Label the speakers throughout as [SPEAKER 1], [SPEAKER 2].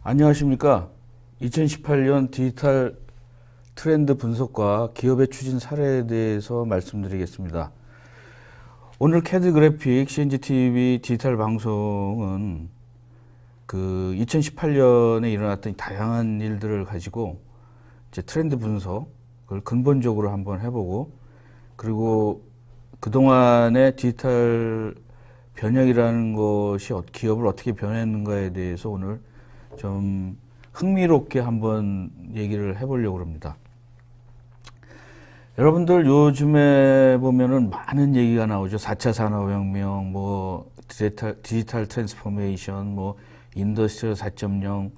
[SPEAKER 1] 안녕하십니까. 2018년 디지털 트렌드 분석과 기업의 추진 사례에 대해서 말씀드리겠습니다. 오늘 캐드 그래픽 CNGTV 디지털 방송은 2018년에 일어났던 다양한 일들을 가지고 이제 트렌드 분석을 근본적으로 한번 해보고, 그리고 그동안의 디지털 변혁이라는 것이 기업을 어떻게 변했는가에 대해서 오늘 좀 흥미롭게 한번 얘기를 해보려고 합니다. 여러분들 요즘에 보면은 많은 얘기가 나오죠. 4차 산업혁명, 디지털 트랜스포메이션, 인더스트리얼 4.0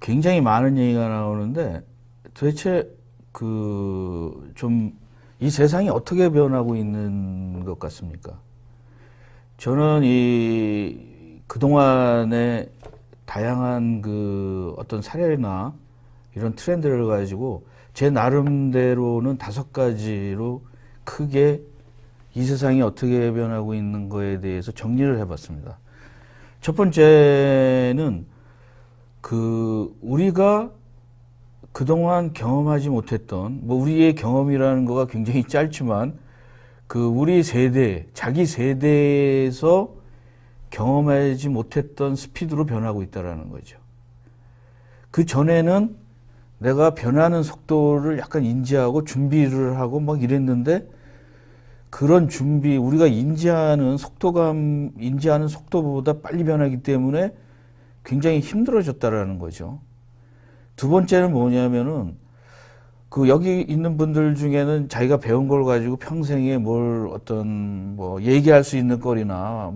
[SPEAKER 1] 굉장히 많은 얘기가 나오는데, 도대체 이 세상이 어떻게 변하고 있는 것 같습니까? 저는 그동안의 다양한 어떤 사례나 이런 트렌드를 가지고 제 나름대로는 5가지로 크게 이 세상이 어떻게 변하고 있는 거에 대해서 정리를 해봤습니다. 첫 번째는 우리가 그동안 경험하지 못했던, 우리의 경험이라는 거가 굉장히 짧지만 우리 세대, 자기 세대에서 경험하지 못했던 스피드로 변하고 있다는 거죠. 그 전에는 내가 변하는 속도를 약간 인지하고 준비를 하고 이랬는데, 그런 준비, 우리가 인지하는 속도보다 빨리 변하기 때문에 굉장히 힘들어졌다라는 거죠. 두 번째는 뭐냐면은, 여기 있는 분들 중에는 자기가 배운 걸 가지고 평생에 얘기할 수 있는 거리나,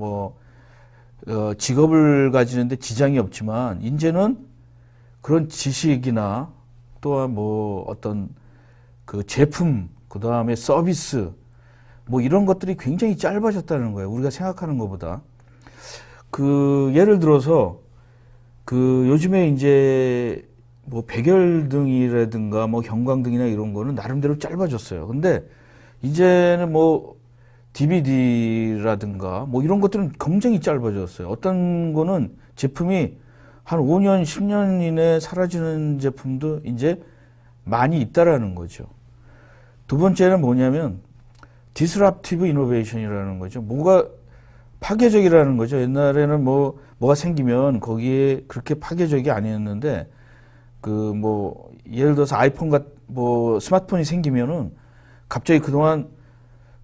[SPEAKER 1] 직업을 가지는데 지장이 없지만, 이제는 그런 지식이나 또한 제품, 그 다음에 서비스, 이런 것들이 굉장히 짧아졌다는 거예요. 우리가 생각하는 것보다. 예를 들어서, 요즘에 이제, 백열등이라든가, 형광등이나 이런 거는 나름대로 짧아졌어요. 근데, 이제는 DVD라든가, 이런 것들은 굉장히 짧아졌어요. 어떤 거는 제품이 한 5년, 10년 이내에 사라지는 제품도 이제 많이 있다라는 거죠. 두 번째는 뭐냐면, 디스럽티브 이노베이션이라는 거죠. 뭐가 파괴적이라는 거죠. 옛날에는 뭐가 생기면 거기에 그렇게 파괴적이 아니었는데, 예를 들어서 아이폰 스마트폰이 생기면은 갑자기 그동안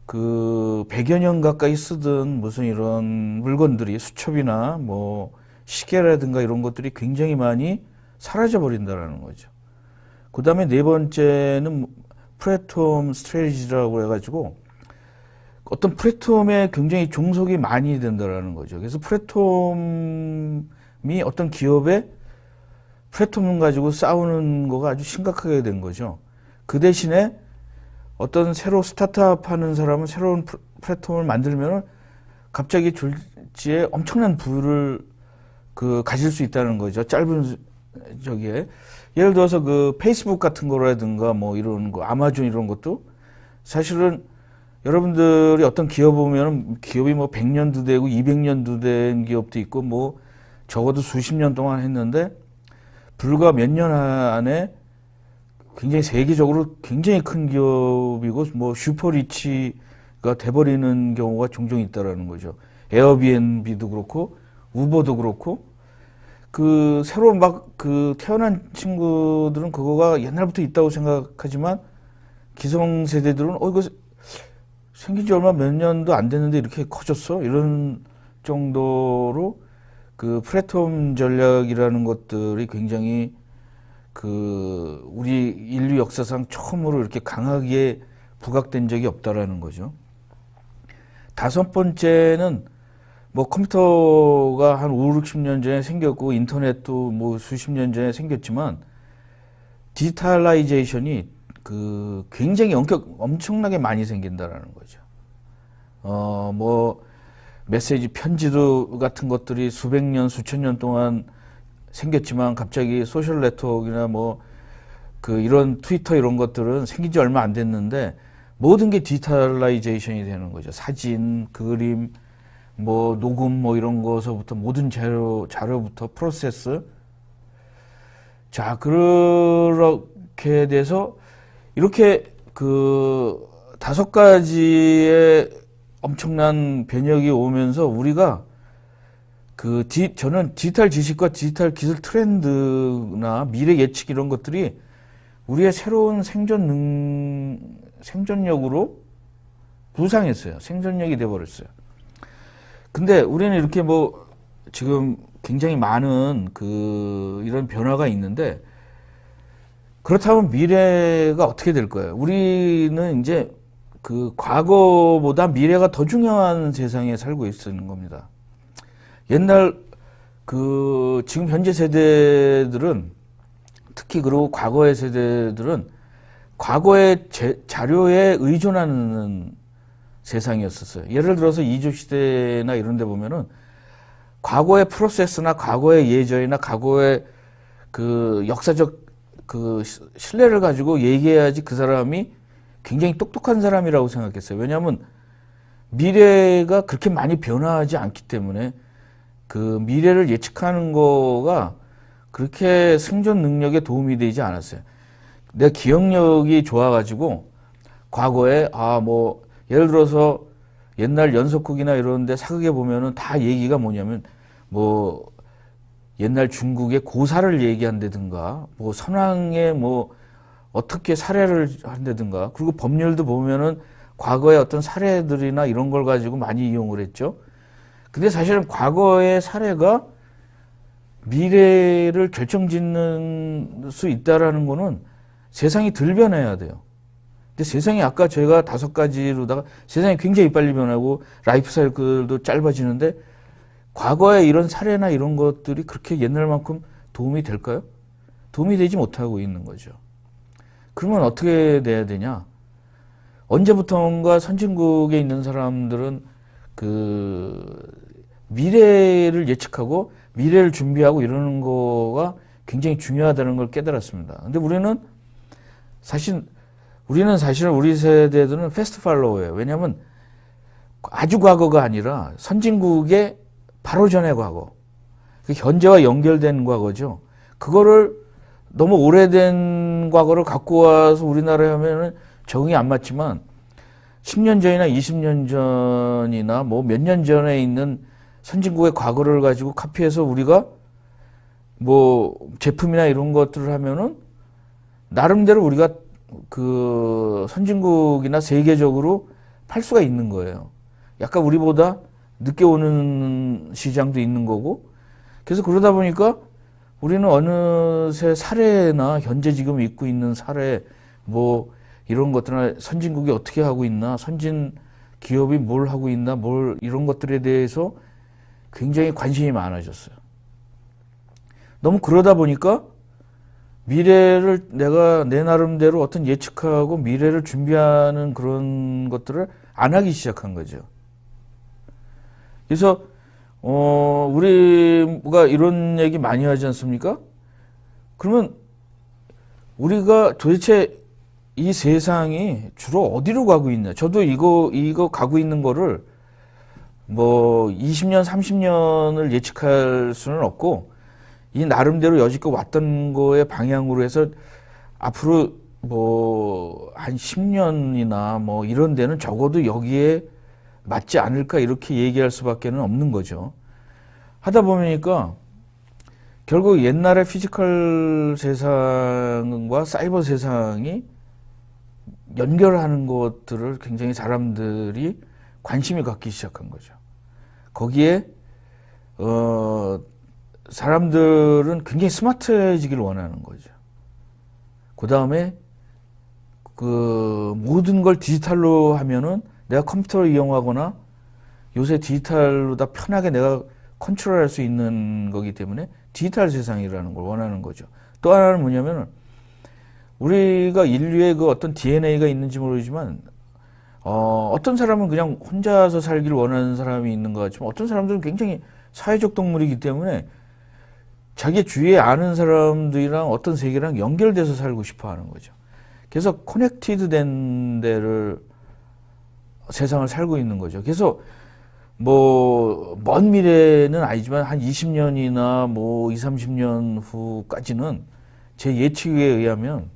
[SPEAKER 1] 100여 년 가까이 쓰던 무슨 이런 물건들이 수첩이나 시계라든가 이런 것들이 굉장히 많이 사라져 버린다라는 거죠. 그 다음에 네 번째는 플랫폼 스트래티지라고 해가지고 어떤 플랫폼에 굉장히 종속이 많이 된다라는 거죠. 그래서 플랫폼이 어떤 기업의 플랫폼을 가지고 싸우는 거가 아주 심각하게 된 거죠. 그 대신에 어떤 새로 스타트업 하는 사람은 새로운 플랫폼을 만들면은 갑자기 졸지에 엄청난 부를 가질 수 있다는 거죠. 짧은 예를 들어서 페이스북 같은 거라든가 이런 거, 아마존 이런 것도 사실은 여러분들이 어떤 기업 보면은 기업이 100년도 되고 200년도 된 기업도 있고 적어도 수십 년 동안 했는데 불과 몇 년 안에 굉장히 세계적으로 굉장히 큰 기업이고 슈퍼리치가 돼버리는 경우가 종종 있다라는 거죠. 에어비앤비도 그렇고 우버도 그렇고 새로 태어난 친구들은 그거가 옛날부터 있다고 생각하지만 기성세대들은 이거 생긴 지 얼마 몇 년도 안 됐는데 이렇게 커졌어? 이런 정도로 플랫폼 전략이라는 것들이 굉장히 우리 인류 역사상 처음으로 이렇게 강하게 부각된 적이 없다라는 거죠. 다섯 번째는 컴퓨터가 한 5, 60년 전에 생겼고 인터넷도 수십 년 전에 생겼지만 디지털라이제이션이 굉장히 엄청나게 많이 생긴다라는 거죠. 메시지 편지도 같은 것들이 수백 년, 수천 년 동안 생겼지만 갑자기 소셜 네트워크나 이런 트위터 이런 것들은 생긴 지 얼마 안 됐는데 모든 게 디지털라이제이션이 되는 거죠. 사진, 그림, 뭐 녹음 뭐 이런 거서부터 모든 자료부터 프로세스. 자, 그렇게 돼서 이렇게 그 5가지의 엄청난 변혁이 오면서 우리가 저는 디지털 지식과 디지털 기술 트렌드나 미래 예측 이런 것들이 우리의 새로운 생존력으로 부상했어요. 생존력이 돼버렸어요. 근데 우리는 이렇게 뭐 지금 굉장히 많은 이런 변화가 있는데 그렇다면 미래가 어떻게 될 거예요? 우리는 이제 과거보다 미래가 더 중요한 세상에 살고 있는 겁니다. 옛날 지금 현재 세대들은 특히 그리고 과거의 세대들은 과거의 자료에 의존하는 세상이었었어요. 예를 들어서 이조 시대나 이런 데 보면은 과거의 프로세스나 과거의 예절이나 과거의 역사적 신뢰를 가지고 얘기해야지 그 사람이 굉장히 똑똑한 사람이라고 생각했어요. 왜냐하면 미래가 그렇게 많이 변화하지 않기 때문에 미래를 예측하는 거가 그렇게 생존 능력에 도움이 되지 않았어요. 내 기억력이 좋아가지고 과거에 뭐 예를 들어서 옛날 연속극이나 이런 데 사극에 보면은 다 얘기가 뭐냐면 뭐 옛날 중국의 고사를 얘기한다든가 뭐 선왕의 뭐 어떻게 살해를 한다든가 그리고 법률도 보면은 과거의 어떤 사례들이나 이런 걸 가지고 많이 이용을 했죠. 근데 사실은 과거의 사례가 미래를 결정짓는 수 있다라는 거는 세상이 덜 변해야 돼요. 근데 세상이 아까 저희가 5가지로다가 세상이 굉장히 빨리 변하고 라이프 사이클도 짧아지는데 과거의 이런 사례나 이런 것들이 그렇게 옛날만큼 도움이 될까요? 도움이 되지 못하고 있는 거죠. 그러면 어떻게 돼야 되냐? 언제부턴가 선진국에 있는 사람들은 미래를 예측하고 미래를 준비하고 이러는 거가 굉장히 중요하다는 걸 깨달았습니다. 근데 우리는 사실은 우리 세대들은 패스트 팔로워예요. 왜냐하면 아주 과거가 아니라 선진국의 바로 전의 과거, 현재와 연결된 과거죠. 그거를 너무 오래된 과거를 갖고 와서 우리나라에 하면은 적응이 안 맞지만 10년 전이나 20년 전이나 뭐 몇 년 전에 있는 선진국의 과거를 가지고 카피해서 우리가 뭐 제품이나 이런 것들을 하면은 나름대로 우리가 선진국이나 세계적으로 팔 수가 있는 거예요. 약간 우리보다 늦게 오는 시장도 있는 거고. 그래서 그러다 보니까 우리는 어느새 사례나 현재 지금 입고 있는 사례 뭐 이런 것들이나 선진국이 어떻게 하고 있나, 선진 기업이 뭘 하고 있나, 이런 것들에 대해서 굉장히 관심이 많아졌어요. 너무 그러다 보니까 미래를 내가 내 나름대로 어떤 예측하고 미래를 준비하는 그런 것들을 안 하기 시작한 거죠. 그래서 우리가 이런 얘기 많이 하지 않습니까? 그러면 우리가 도대체 이 세상이 주로 어디로 가고 있냐? 저도 이거 가고 있는 거를 뭐 20년, 30년을 예측할 수는 없고 이 나름대로 여지껏 왔던 거의 방향으로 해서 앞으로 뭐 한 10년이나 뭐 이런 데는 적어도 여기에 맞지 않을까 이렇게 얘기할 수밖에는 없는 거죠. 하다 보니까 결국 옛날의 피지컬 세상과 사이버 세상이 연결하는 것들을 굉장히 사람들이 관심이 갖기 시작한 거죠. 거기에 사람들은 굉장히 스마트해지기를 원하는 거죠. 그 다음에 모든 걸 디지털로 하면은 내가 컴퓨터를 이용하거나 요새 디지털로 다 편하게 내가 컨트롤할 수 있는 거기 때문에 디지털 세상이라는 걸 원하는 거죠. 또 하나는 뭐냐면은 우리가 인류의 어떤 DNA가 있는지 모르지만 어떤 사람은 그냥 혼자서 살기를 원하는 사람이 있는 것 같지만 어떤 사람들은 굉장히 사회적 동물이기 때문에 자기 주위에 아는 사람들이랑 어떤 세계랑 연결돼서 살고 싶어 하는 거죠. 그래서 커넥티드 된 데를 세상을 살고 있는 거죠. 그래서 뭐 먼 미래는 아니지만 한 20년이나 뭐 20, 30년 후까지는 제 예측에 의하면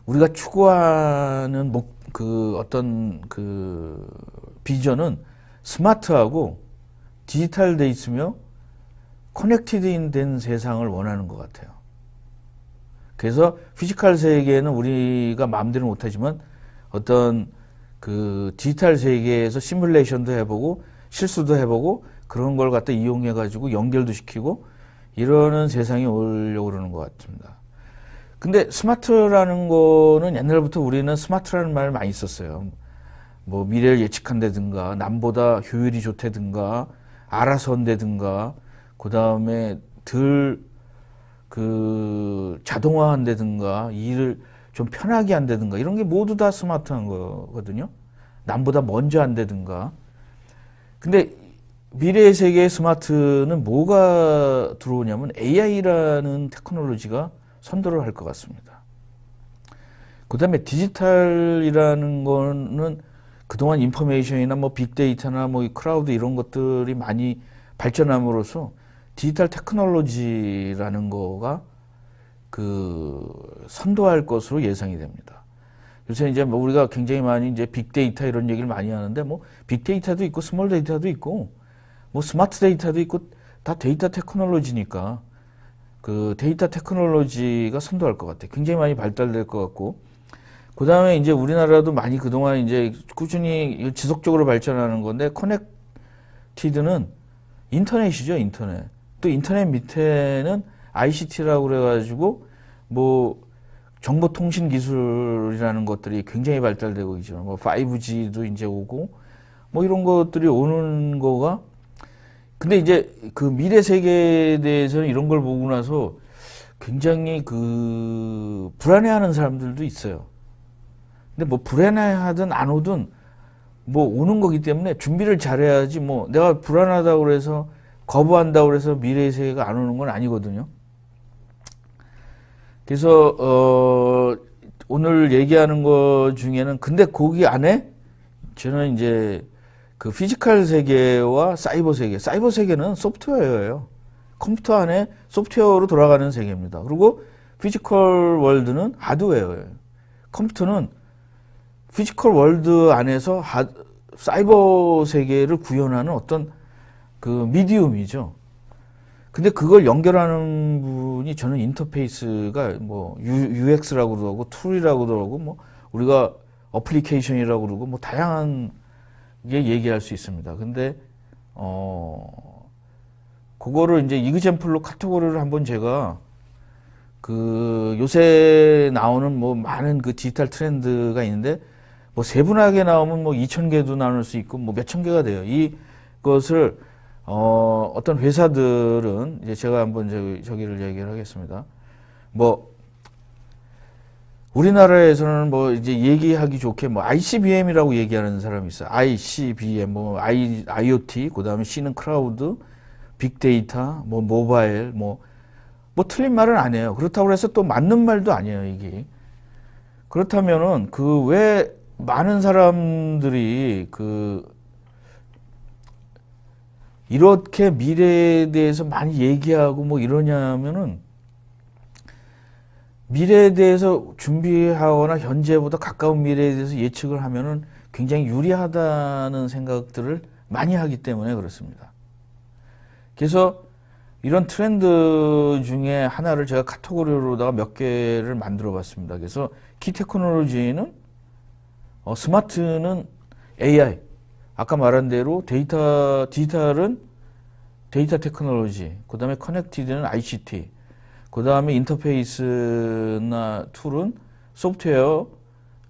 [SPEAKER 1] 우리가 추구하는 어떤 그 비전은 스마트하고 디지털돼 있으며 커넥티드 된 세상을 원하는 것 같아요. 그래서 피지컬 세계는 우리가 마음대로 못하지만 어떤 그 디지털 세계에서 시뮬레이션도 해보고 실수도 해보고 그런 걸 갖다 이용해가지고 연결도 시키고 이러는 세상이 오려고 그러는 것 같습니다. 근데 스마트라는 거는 옛날부터 우리는 스마트라는 말을 많이 썼어요. 뭐 미래를 예측한다든가 남보다 효율이 좋다든가 알아서 한다든가 그 다음에 자동화한다든가 일을 좀 편하게 한다든가 이런 게 모두 다 스마트한 거거든요. 남보다 먼저 한다든가. 근데 미래의 세계의 스마트는 뭐가 들어오냐면 AI라는 테크놀로지가 선도를 할 것 같습니다. 그 다음에 디지털이라는 거는 그동안 인포메이션이나 뭐 빅데이터나 뭐 클라우드 이런 것들이 많이 발전함으로써 디지털 테크놀로지라는 거가 선도할 것으로 예상이 됩니다. 요새 이제 뭐 우리가 굉장히 많이 이제 빅데이터 이런 얘기를 많이 하는데 뭐 빅데이터도 있고 스몰 데이터도 있고 뭐 스마트 데이터도 있고 다 데이터 테크놀로지니까 그 데이터 테크놀로지가 선도할 것 같아요. 굉장히 많이 발달될 것 같고 그 다음에 이제 우리나라도 많이 그동안 이제 꾸준히 지속적으로 발전하는 건데 커넥티드는 인터넷이죠, 인터넷. 또 인터넷 밑에는 ICT라고 그래가지고 뭐 정보통신 기술이라는 것들이 굉장히 발달되고 있죠. 뭐 5G도 이제 오고 뭐 이런 것들이 오는 거가 근데 이제 그 미래 세계에 대해서는 이런 걸 보고 나서 굉장히 불안해하는 사람들도 있어요. 근데 뭐 불안해하든 안 오든 뭐 오는 거기 때문에 준비를 잘해야지 뭐 내가 불안하다고 그래서 거부한다고 그래서 미래의 세계가 안 오는 건 아니거든요. 그래서 오늘 얘기하는 것 중에는 근데 거기 안에 저는 이제 그 피지컬 세계와 사이버 세계는 소프트웨어예요. 컴퓨터 안에 소프트웨어로 돌아가는 세계입니다. 그리고 피지컬 월드는 하드웨어예요. 컴퓨터는 피지컬 월드 안에서 사이버 세계를 구현하는 어떤 그 미디움이죠. 근데 그걸 연결하는 분이 저는 인터페이스가 뭐 UX라고 그러고 툴이라고 그러고 뭐 우리가 어플리케이션이라고 그러고 뭐 다양한 게 얘기할 수 있습니다. 근데 그거를 이제 이그젬플로 카테고리를 한번 제가 요새 나오는 뭐 많은 그 디지털 트렌드가 있는데 뭐 세분하게 나오면 뭐 2,000개도 나눌 수 있고 뭐 몇천 개가 돼요. 이것을 어떤 회사들은 이제 제가 한번 저기를 얘기를 하겠습니다. 뭐 우리나라에서는 뭐 이제 얘기하기 좋게 뭐 ICBM이라고 얘기하는 사람이 있어요. ICBM 뭐 IoT 그다음에 C는 클라우드, 빅데이터, 뭐 모바일 뭐 틀린 말은 아니에요. 그렇다고 해서 또 맞는 말도 아니에요, 이게. 그렇다면은 왜 많은 사람들이 이렇게 미래에 대해서 많이 얘기하고 뭐 이러냐면은 미래에 대해서 준비하거나 현재보다 가까운 미래에 대해서 예측을 하면은 굉장히 유리하다는 생각들을 많이 하기 때문에 그렇습니다. 그래서 이런 트렌드 중에 하나를 제가 카테고리로다가 몇 개를 만들어 봤습니다. 그래서 키 테크놀로지는 스마트는 AI, 아까 말한 대로 디지털은 데이터 테크놀로지, 그 다음에 커넥티드는 ICT, 그 다음에 인터페이스나 툴은 소프트웨어,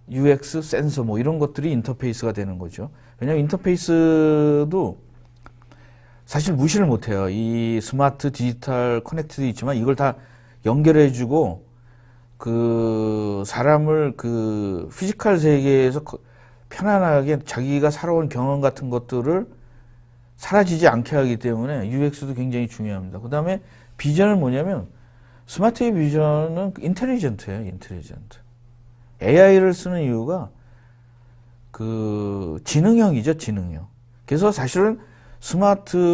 [SPEAKER 1] UX, 센서 뭐 이런 것들이 인터페이스가 되는 거죠. 왜냐하면 인터페이스도 사실 무시를 못해요. 이 스마트, 디지털, 커넥티드 있지만 이걸 다 연결해주고 사람을 피지컬 세계에서 편안하게 자기가 살아온 경험 같은 것들을 사라지지 않게 하기 때문에 UX도 굉장히 중요합니다. 그 다음에 비전은 뭐냐면 스마트의 비전은 인텔리전트예요. 인텔리전트. AI를 쓰는 이유가 그 지능형이죠, 지능형. 그래서 사실은 스마트나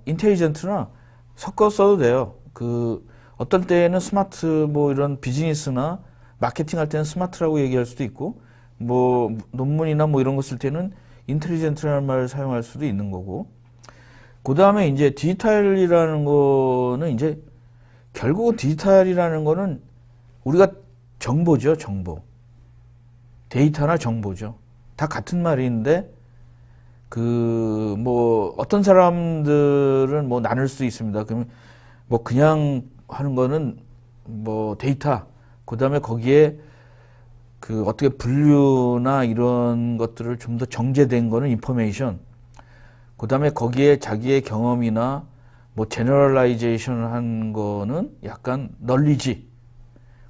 [SPEAKER 1] 인텔리전트나 섞어 써도 돼요. 그 어떤 때에는 스마트 뭐 이런 비즈니스나 마케팅 할 때는 스마트라고 얘기할 수도 있고, 뭐 논문이나 뭐 이런 거 쓸 때는 인텔리전트라는 말을 사용할 수도 있는 거고. 그 다음에 이제 디지털이라는 거는 이제 결국은 디지털이라는 거는 우리가 정보죠, 정보. 데이터나 정보죠. 다 같은 말인데 그 뭐 어떤 사람들은 뭐 나눌 수 있습니다. 그러면 뭐 그냥 하는 거는 뭐 데이터, 그 다음에 거기에 그 어떻게 분류나 이런 것들을 좀 더 정제된 거는 인포메이션, 그 다음에 거기에 자기의 경험이나 뭐 제너럴라이제이션 한 거는 약간 널리지,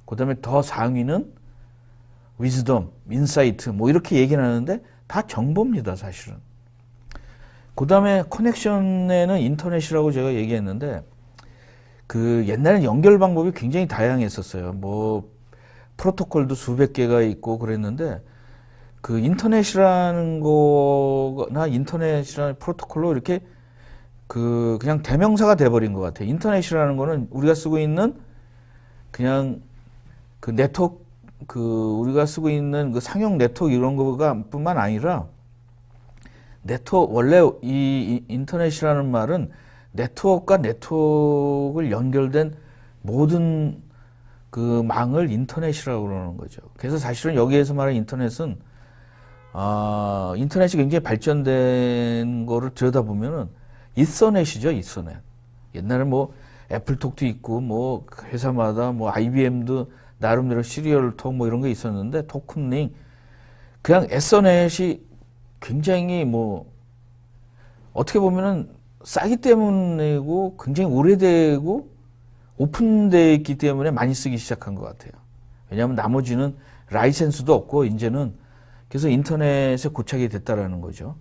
[SPEAKER 1] 그 다음에 더 상위는 위즈덤, 인사이트 뭐 이렇게 얘기를 하는데 다 정보입니다, 사실은. 그 다음에 커넥션에는 인터넷이라고 제가 얘기했는데, 그 옛날에는 연결 방법이 굉장히 다양했었어요. 뭐 프로토콜도 수백 개가 있고 그랬는데, 그 인터넷이라는 거나 인터넷이라는 프로토콜로 이렇게 그 그냥 대명사가 돼버린 것 같아요. 인터넷이라는 거는 우리가 쓰고 있는 그냥 그 네트워크, 그 우리가 쓰고 있는 그 상용 네트워크 이런 거가 뿐만 아니라, 네트워크, 원래 이 인터넷이라는 말은 네트워크가 네트워크를 연결된 모든 그 망을 인터넷이라고 그러는 거죠. 그래서 사실은 여기에서 말하는 인터넷은 인터넷이 굉장히 발전된 거를 들여다보면은 이서넷이죠, 이서넷. 옛날에 뭐 애플톡도 있고 뭐 회사마다 뭐 IBM도 나름대로 시리얼톡 뭐 이런 게 있었는데, 토큰링, 그냥 에서넷이 굉장히 뭐 어떻게 보면은 싸기 때문이고 굉장히 오래되고 오픈되어 있기 때문에 많이 쓰기 시작한 것 같아요. 왜냐하면 나머지는 라이센스도 없고 이제는, 그래서 인터넷에 고착이 됐다라는 거죠.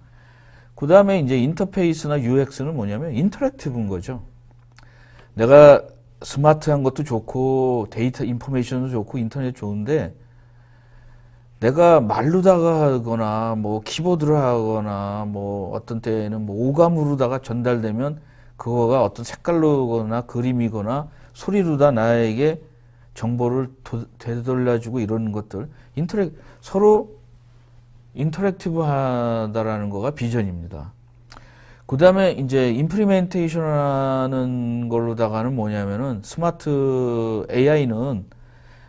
[SPEAKER 1] 그 다음에 이제 인터페이스나 UX는 뭐냐면 인터랙티브인 거죠. 내가 스마트한 것도 좋고 데이터 인포메이션도 좋고 인터넷 좋은데, 내가 말로다가 하거나 뭐 키보드로 하거나 뭐 어떤 때는 뭐 오감으로다가 전달되면 그거가 어떤 색깔로거나 그림이거나 소리로다 나에게 정보를 되돌려주고 이런 것들, 서로 인터랙티브 하다라는 거가 비전입니다. 그 다음에 이제 임플리멘테이션 하는 걸로다가는 뭐냐면은, 스마트 AI는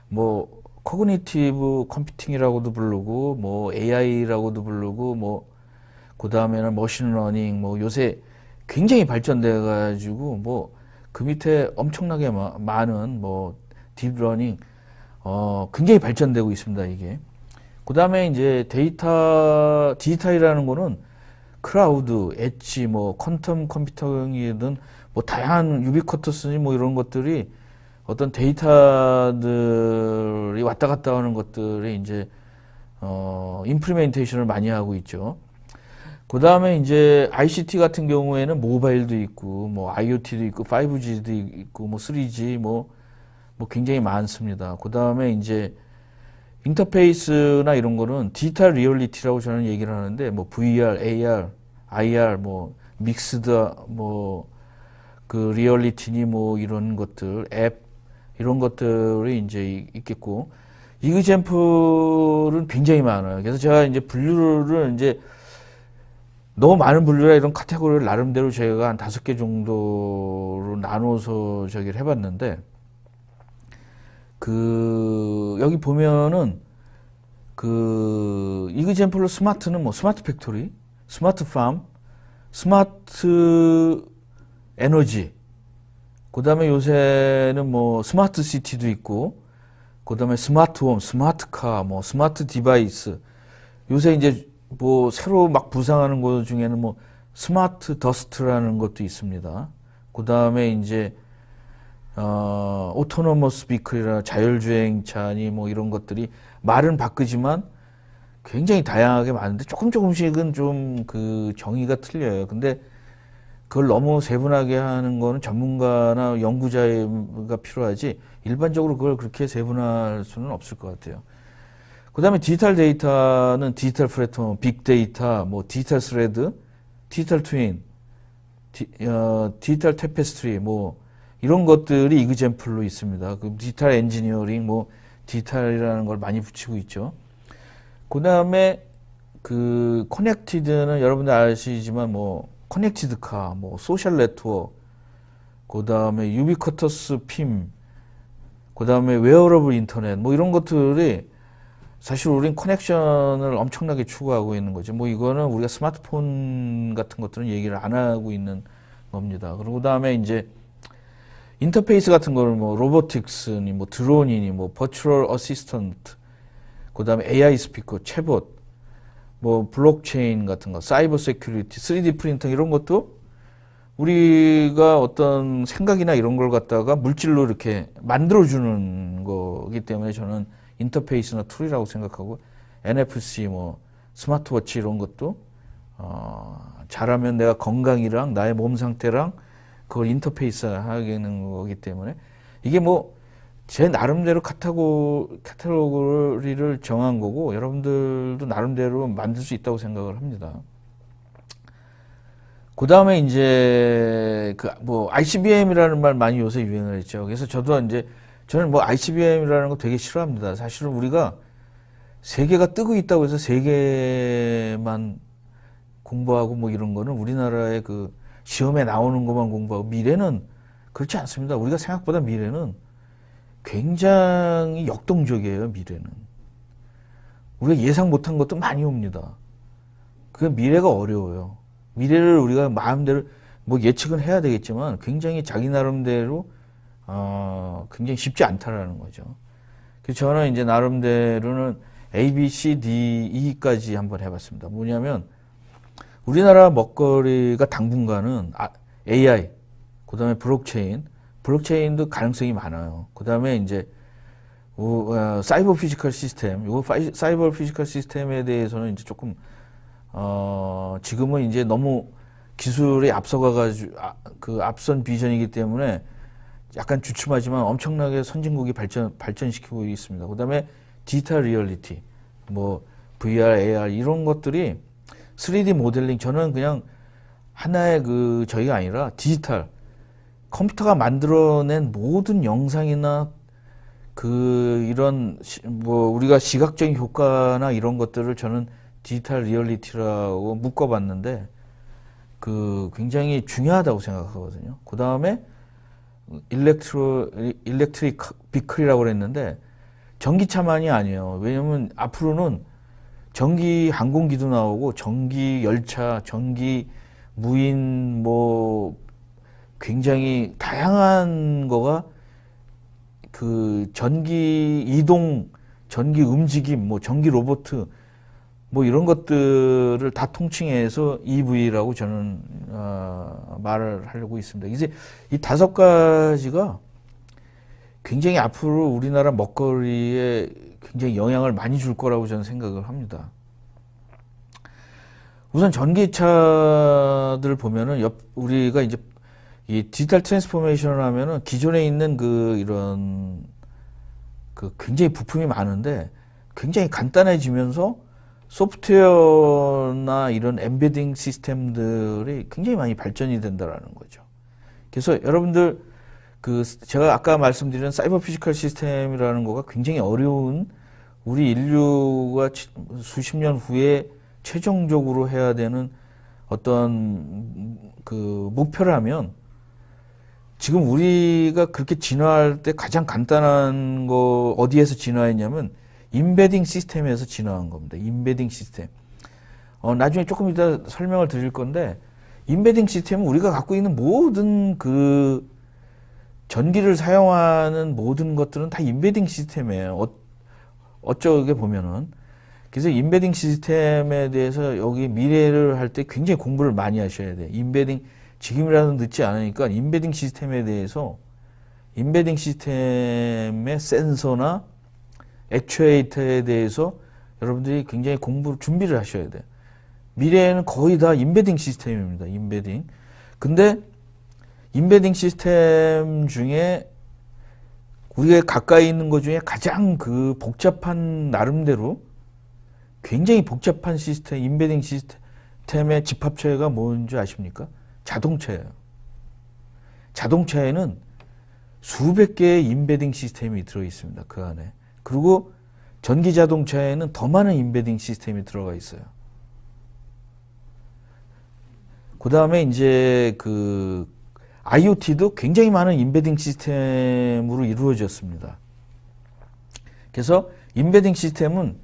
[SPEAKER 1] 뭐 코그니티브 컴퓨팅이라고도 부르고 뭐 AI라고도 부르고 뭐 그 다음에는 머신러닝, 뭐 요새 굉장히 발전돼 가지고 뭐 그 밑에 엄청나게 많은 뭐 딥러닝 굉장히 발전되고 있습니다, 이게. 그 다음에 이제 디지털이라는 거는 클라우드, 엣지, 뭐 퀀텀 컴퓨팅이든 뭐 다양한 유비쿼터스니 뭐 이런 것들이 어떤 데이터들이 왔다 갔다 하는 것들이 이제 임플리멘테이션을 많이 하고 있죠. 그 다음에 이제 ICT 같은 경우에는 모바일도 있고 뭐 IoT도 있고 5G도 있고 뭐 3G 뭐 굉장히 많습니다. 그 다음에 이제 인터페이스나 이런 거는 디지털 리얼리티라고 저는 얘기를 하는데, 뭐 VR, AR, IR, 뭐 믹스드 뭐 그 리얼리티니 뭐 이런 것들, 앱 이런 것들이 이제 있겠고, 이그젬플은 굉장히 많아요. 그래서 제가 이제 분류를 이제 너무 많은 분류라 이런 카테고리를 나름대로 제가 한 5개 정도로 나눠서 저기를 해봤는데, 그 여기 보면은 그 이그젬플로 스마트는 뭐 스마트 팩토리, 스마트 팜, 스마트 에너지, 그 다음에 요새는 뭐 스마트 시티도 있고, 그 다음에 스마트 홈, 스마트 카, 뭐 스마트 디바이스, 요새 이제 뭐 새로 막 부상하는 것 중에는 뭐 스마트 더스트라는 것도 있습니다. 그 다음에 이제 오토노머스 비클이나 자율주행차니 뭐 이런 것들이 말은 바꾸지만 굉장히 다양하게 많은데 조금씩은 좀 그 정의가 틀려요. 근데 그걸 너무 세분하게 하는 거는 전문가나 연구자가 필요하지, 일반적으로 그걸 그렇게 세분화할 수는 없을 것 같아요. 그다음에 디지털 데이터는 디지털 플랫폼, 빅데이터, 뭐 디지털 스레드, 디지털 트윈, 디지털 테페스트리, 뭐 이런 것들이 이그젬플로 있습니다. 그 디지털 엔지니어링, 뭐 디지털이라는 걸 많이 붙이고 있죠. 그다음에 그 커넥티드는 여러분들 아시지만 뭐 커넥티드 카, 뭐 소셜 네트워크, 그다음에 유비쿼터스 핌, 그다음에 웨어러블 인터넷, 뭐 이런 것들이 사실 우린 커넥션을 엄청나게 추구하고 있는 거죠. 뭐 이거는 우리가 스마트폰 같은 것들은 얘기를 안 하고 있는 겁니다. 그리고 그다음에 이제 인터페이스 같은 거를 뭐 로보틱스니 뭐 드론이니 뭐 버추얼 어시스턴트, 그다음에 AI 스피커, 챗봇, 뭐 블록체인 같은 거, 사이버 세큐리티, 3D 프린터 이런 것도 우리가 어떤 생각이나 이런 걸 갖다가 물질로 이렇게 만들어주는 거기 때문에 저는 인터페이스나 툴이라고 생각하고, NFC, 뭐 스마트워치 이런 것도 잘하면 내가 건강이랑 나의 몸 상태랑 그걸 인터페이스 하는 거기 때문에 이게 뭐 제 나름대로 카테고리를 정한 거고 여러분들도 나름대로 만들 수 있다고 생각을 합니다. 그 다음에 이제 그 뭐 ICBM이라는 말 많이 요새 유행을 했죠. 그래서 저는 뭐 ICBM이라는 거 되게 싫어합니다. 사실은 우리가 세계가 뜨고 있다고 해서 세계만 공부하고 뭐 이런 거는 우리나라의 그 시험에 나오는 것만 공부하고, 미래는 그렇지 않습니다. 우리가 생각보다 미래는 굉장히 역동적이에요. 미래는 우리가 예상 못한 것도 많이 옵니다. 그 미래가 어려워요. 미래를 우리가 마음대로 뭐 예측은 해야 되겠지만 굉장히 자기 나름대로 굉장히 쉽지 않다라는 거죠. 그래서 저는 이제 나름대로는 A, B, C, D, E까지 한번 해봤습니다. 뭐냐면 우리나라 먹거리가 당분간은 AI, 그 다음에 블록체인도 가능성이 많아요. 그 다음에 이제 사이버 피지컬 시스템, 사이버 피지컬 시스템에 대해서는 이제 조금 지금은 이제 너무 기술에 앞서가가지고 그 앞선 비전이기 때문에 약간 주춤하지만 엄청나게 선진국이 발전시키고 있습니다. 그 다음에 디지털 리얼리티, 뭐 VR, AR 이런 것들이 3D 모델링, 저는 그냥 하나의 그 저희가 아니라 디지털 컴퓨터가 만들어낸 모든 영상이나 그 이런 뭐 우리가 시각적인 효과나 이런 것들을 저는 디지털 리얼리티라고 묶어봤는데 그 굉장히 중요하다고 생각하거든요. 그 다음에 일렉트릭 비클이라고 그랬는데 전기차만이 아니에요. 왜냐면 앞으로는 전기 항공기도 나오고 전기 열차, 전기 무인 뭐 굉장히 다양한 거가 그 전기 이동, 전기 움직임, 뭐 전기 로보트 뭐 이런 것들을 다 통칭해서 EV라고 저는 말을 하려고 있습니다. 이제 이 5가지가 굉장히 앞으로 우리나라 먹거리에 굉장히 영향을 많이 줄 거라고 저는 생각을 합니다. 우선 전기차들 보면은 우리가 이제 이 디지털 트랜스포메이션을 하면은 기존에 있는 그 이런 그 굉장히 부품이 많은데 굉장히 간단해지면서 소프트웨어나 이런 엠베딩 시스템들이 굉장히 많이 발전이 된다라는 거죠. 그래서 여러분들 그 제가 아까 말씀드린 사이버 피지컬 시스템이라는 거가 굉장히 어려운, 우리 인류가 수십 년 후에 최종적으로 해야 되는 어떤 그 목표라면, 지금 우리가 그렇게 진화할 때 가장 간단한 거 어디에서 진화했냐면 임베딩 시스템에서 진화한 겁니다. 임베딩 시스템. 나중에 조금 이따 설명을 드릴 건데, 임베딩 시스템은 우리가 갖고 있는 모든 그 전기를 사용하는 모든 것들은 다 임베딩 시스템이에요. 어쩌게 보면은. 그래서 임베딩 시스템에 대해서 여기 미래를 할 때 굉장히 공부를 많이 하셔야 돼요. 임베딩, 지금이라도 늦지 않으니까 임베딩 시스템에 대해서, 임베딩 시스템의 센서나 액추에이터에 대해서 여러분들이 굉장히 준비를 하셔야 돼요. 미래에는 거의 다 임베딩 시스템입니다. 임베딩. 근데 임베딩 시스템 중에 우리가 가까이 있는 것 중에 가장 그 복잡한 나름대로 굉장히 복잡한 시스템, 임베딩 시스템의 집합체가 뭔지 아십니까? 자동차예요. 자동차에는 수백 개의 임베딩 시스템이 들어 있습니다. 그 안에. 그리고 전기 자동차에는 더 많은 임베딩 시스템이 들어가 있어요. 그 다음에 이제 그 IoT도 굉장히 많은 임베딩 시스템으로 이루어졌습니다. 그래서 임베딩 시스템은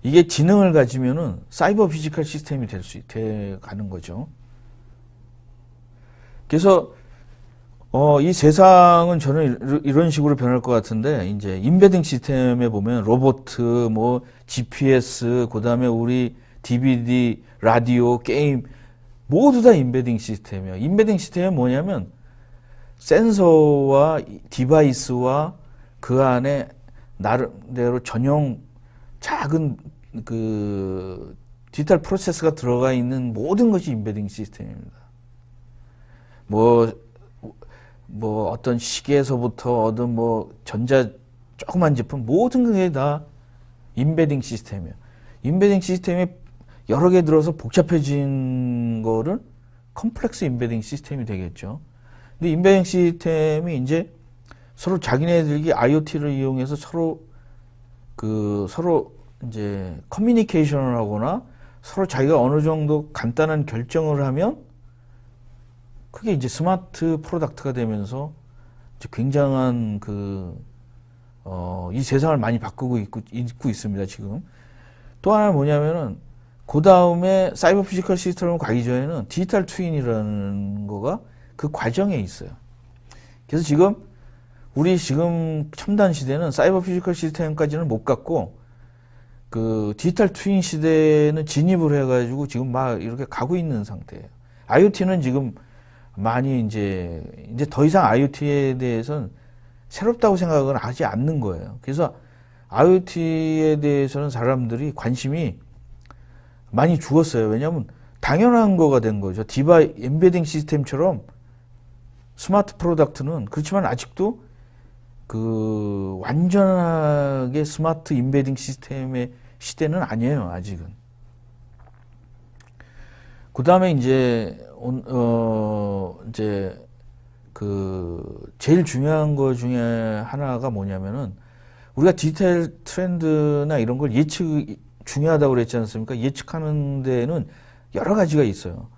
[SPEAKER 1] 이게 지능을 가지면은 사이버 피지컬 시스템이 돼 가는 거죠. 그래서 이 세상은 저는 이런 식으로 변할 것 같은데, 이제 임베딩 시스템에 보면 로봇, 뭐 GPS, 그다음에 우리 DVD, 라디오, 게임 모두 다 임베딩 시스템이에요. 임베딩 시스템은 뭐냐면 센서와 디바이스와 그 안에 나름대로 전용 작은 그 디지털 프로세스가 들어가 있는 모든 것이 임베딩 시스템입니다. 뭐 어떤 시계에서부터 어떤 뭐 전자 조그만 제품 모든 게 다 임베딩 시스템이에요. 임베딩 시스템이 여러 개 들어서 복잡해진 거를 컴플렉스 임베딩 시스템이 되겠죠. 근데 임베딩 시스템이 이제 서로 자기네들이 IoT를 이용해서 서로 이제 커뮤니케이션을 하거나 서로 자기가 어느 정도 간단한 결정을 하면 그게 이제 스마트 프로덕트가 되면서 이제 굉장한 이 세상을 많이 바꾸고 있고 있습니다, 지금. 또 하나 뭐냐면은, 그 다음에 사이버 피지컬 시스템으로 가기 전에는 디지털 트윈이라는 거가 그 과정에 있어요. 그래서 우리 지금 첨단 시대는 사이버 피지컬 시스템까지는 못 갔고, 그 디지털 트윈 시대는 진입을 해가지고 지금 막 이렇게 가고 있는 상태예요. IoT는 지금 많이 이제 더 이상 IoT에 대해서는 새롭다고 생각은 하지 않는 거예요. 그래서 IoT에 대해서는 사람들이 관심이 많이 죽었어요. 왜냐하면 당연한 거가 된 거죠. 엠베딩 시스템처럼 스마트 프로덕트는 그렇지만 아직도 그 완전하게 스마트 임베딩 시스템의 시대는 아니에요. 아직은. 그 다음에 이제 제일 중요한 거 중에 하나가 뭐냐면은 우리가 디지털 트렌드나 이런 걸 중요하다고 그랬지 않습니까? 예측하는 데는 여러 가지가 있어요.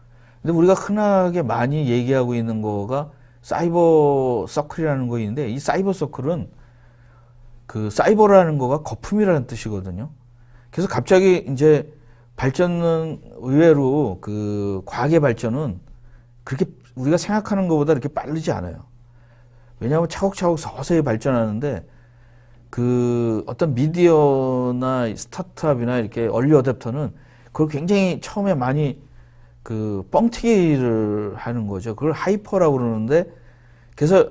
[SPEAKER 1] 근데 우리가 흔하게 많이 얘기하고 있는 거가 사이버 서클이라는 거 있는데, 이 사이버 서클은 그 사이버라는 거가 거품이라는 뜻이거든요. 그래서 갑자기 이제 발전은 의외로 그 과학의 발전은 그렇게 우리가 생각하는 것보다 그렇게 빠르지 않아요. 왜냐하면 차곡차곡 서서히 발전하는데, 그 어떤 미디어나 스타트업이나 이렇게 얼리 어댑터는 그걸 굉장히 처음에 많이 그 뻥튀기를 하는 거죠. 그걸 하이퍼라고 그러는데, 그래서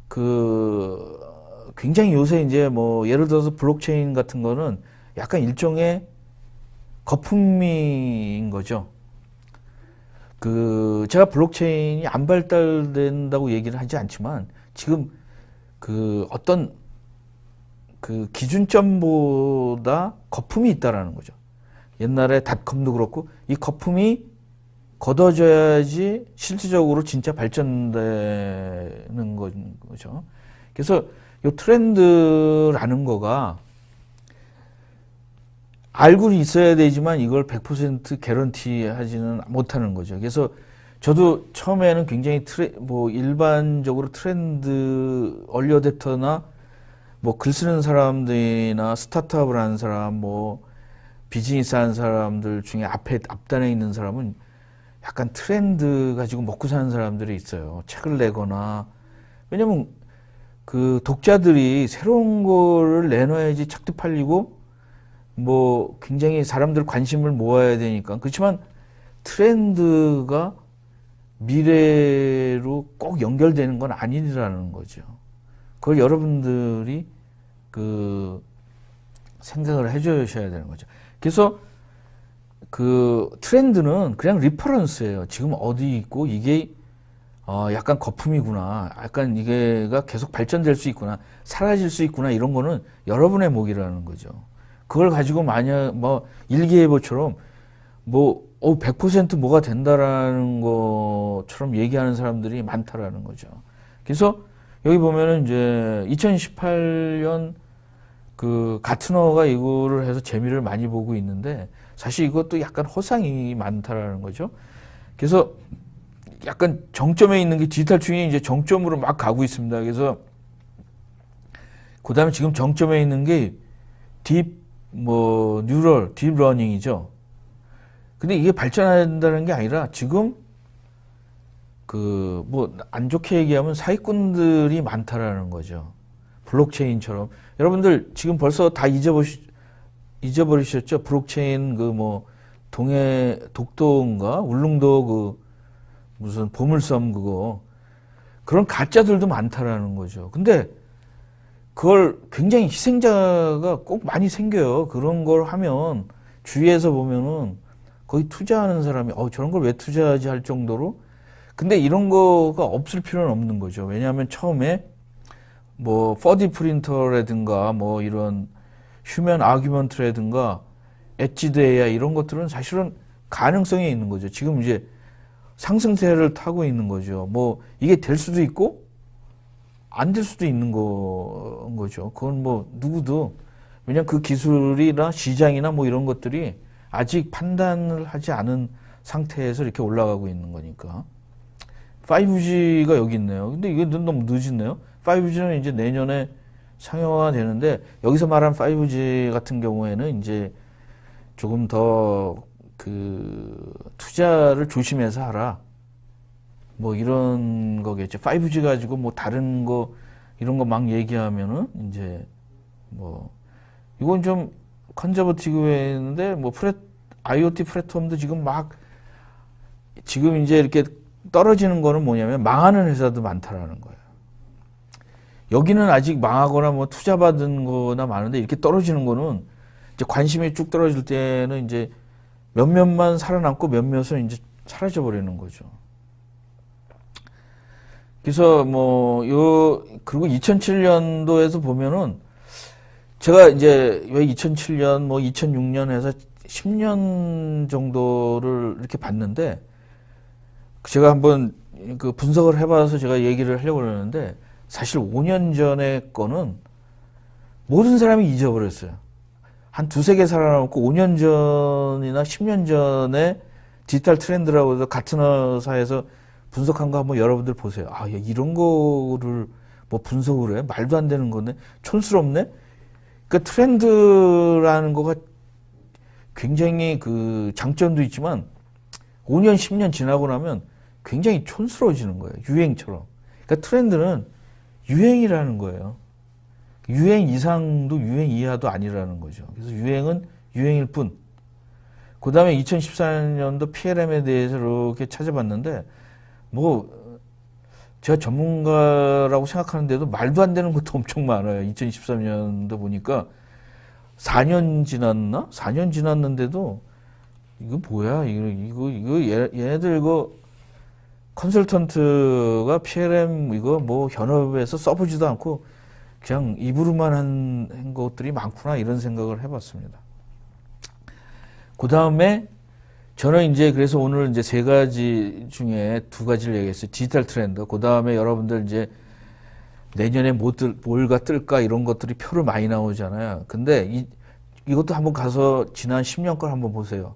[SPEAKER 1] 그 굉장히 요새 이제 뭐 예를 들어서 블록체인 같은 거는 약간 일종의 거품인 거죠. 제가 블록체인이 안 발달된다고 얘기를 하지 않지만 지금 어떤 기준점보다 거품이 있다라는 거죠. 옛날에 닷컴도 그렇고 이 거품이 걷어져야지 실질적으로 진짜 발전되는 거죠. 그래서 이 트렌드라는 거가 알고는 있어야 되지만 이걸 100% 개런티 하지는 못하는 거죠. 그래서 저도 처음에는 굉장히 일반적으로 트렌드 얼리 어댑터나 뭐 글 쓰는 사람들이나 스타트업을 하는 사람, 뭐 비즈니스 하는 사람들 중에 앞단에 있는 사람은 약간 트렌드 가지고 먹고 사는 사람들이 있어요. 책을 내거나. 왜냐면 그 독자들이 새로운 거를 내놔야지 책도 팔리고 뭐 굉장히 사람들 관심을 모아야 되니까. 그렇지만 트렌드가 미래로 꼭 연결되는 건 아니라는 거죠. 그걸 여러분들이 생각을 해 주셔야 되는 거죠. 그래서 트렌드는 그냥 리퍼런스예요. 지금 어디 있고 이게 약간 거품이구나. 약간 이게가 계속 발전될 수 있구나. 사라질 수 있구나. 이런 거는 여러분의 몫이라는 거죠. 그걸 가지고 만약 뭐 일기예보처럼 뭐 100% 뭐가 된다라는 것처럼 얘기하는 사람들이 많다라는 거죠. 그래서 여기 보면은 이제 2018년 그 가트너가 이거를 해서 재미를 많이 보고 있는데 사실 이것도 약간 허상이 많다라는 거죠. 그래서 약간 정점에 있는 게 디지털 튜닝이 이제 정점으로 막 가고 있습니다. 그래서 그다음에 지금 정점에 있는 게 딥 러닝이죠. 근데 이게 발전한다는 게 아니라 지금 그 뭐 안 좋게 얘기하면 사기꾼들이 많다라는 거죠. 블록체인처럼 여러분들 지금 벌써 다 잊어버리셨죠? 블록체인 그 뭐 독도인가 울릉도 그 무슨 보물섬 그거 그런 가짜들도 많다라는 거죠. 근데 그걸 굉장히 희생자가 꼭 많이 생겨요. 그런 걸 하면 주위에서 보면은 거기 투자하는 사람이 저런 걸 왜 투자하지 할 정도로 근데 이런 거가 없을 필요는 없는 거죠. 왜냐하면 처음에 뭐 4D 프린터라든가 뭐 이런 휴먼 아규먼트라든가 엣지드 AI 이런 것들은 사실은 가능성이 있는 거죠. 지금 이제 상승세를 타고 있는 거죠. 뭐 이게 될 수도 있고 안 될 수도 있는 거죠. 그건 뭐 누구도 왜냐면 그 기술이나 시장이나 뭐 이런 것들이 아직 판단을 하지 않은 상태에서 이렇게 올라가고 있는 거니까. 5G가 여기 있네요. 근데 이게 너무 늦었네요. 5G는 이제 내년에 상용화가 되는데 여기서 말한 5G 같은 경우에는 이제 조금 더 그 투자를 조심해서 하라. 뭐 이런 거겠죠. 5G 가지고 뭐 다른 거 이런 거 막 얘기하면은 이제 뭐 이건 좀 컨저버티브했는데 뭐 IoT 플랫폼도 지금 지금 이제 이렇게 떨어지는 거는 뭐냐면 망하는 회사도 많다라는 거예요. 여기는 아직 망하거나 뭐 투자 받은 거나 많은데 이렇게 떨어지는 거는 이제 관심이 쭉 떨어질 때는 이제 몇몇만 살아남고 몇몇은 이제 사라져 버리는 거죠. 그래서 그리고 2007년도에서 보면은 제가 이제 왜 2007년 뭐 2006년 해서 10년 정도를 이렇게 봤는데 제가 한번 그 분석을 해봐서 제가 얘기를 하려고 그러는데 사실 5년 전의 거는 모든 사람이 잊어버렸어요. 한 두세 개 살아남고 5년 전이나 10년 전에 디지털 트렌드라고 해서 가트너사에서 분석한 거 한번 여러분들 보세요. 야, 이런 거를 뭐 분석을 해? 말도 안 되는 거네? 촌스럽네? 그러니까 트렌드라는 거가 굉장히 그 장점도 있지만 5년, 10년 지나고 나면 굉장히 촌스러워지는 거예요. 유행처럼. 그러니까 트렌드는 유행이라는 거예요. 유행 이상도 유행 이하도 아니라는 거죠. 그래서 유행은 유행일 뿐. 그 다음에 2014년도 PLM에 대해서 이렇게 찾아봤는데 제가 전문가라고 생각하는데도 말도 안 되는 것도 엄청 많아요. 2013년도 보니까 4년 지났나? 4년 지났는데도 이거 뭐야? 얘네들 컨설턴트가 PLM 이거 뭐 현업에서 써보지도 않고 그냥 입으로만 한 것들이 많구나 이런 생각을 해봤습니다. 그 다음에 저는 이제 그래서 오늘 이제 세 가지 중에 두 가지를 얘기했어요. 디지털 트렌드. 그 다음에 여러분들 이제 내년에 뭘가 뜰까 이런 것들이 표를 많이 나오잖아요. 근데 이것도 한번 가서 지난 10년 걸 한번 보세요.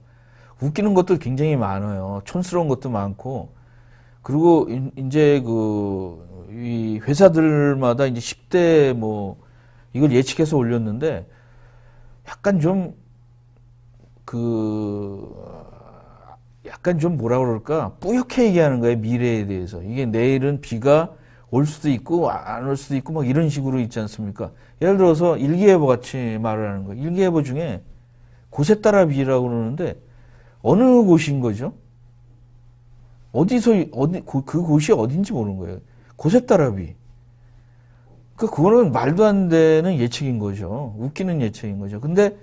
[SPEAKER 1] 웃기는 것도 굉장히 많아요. 촌스러운 것도 많고. 그리고 이제 이 회사들마다 이제 10대 이걸 예측해서 올렸는데 약간 좀 뭐라 그럴까 뿌옇게 얘기하는 거예요. 미래에 대해서. 이게 내일은 비가 올 수도 있고 안 올 수도 있고 막 이런 식으로 있지 않습니까? 예를 들어서 일기예보 같이 말을 하는 거예요. 일기예보 중에 곳에 따라 비라고 그러는데 어느 곳인 거죠? 그 곳이 어딘지 모르는 거예요. 곳에 따라 비. 그거는 말도 안 되는 예측인 거죠. 웃기는 예측인 거죠. 근데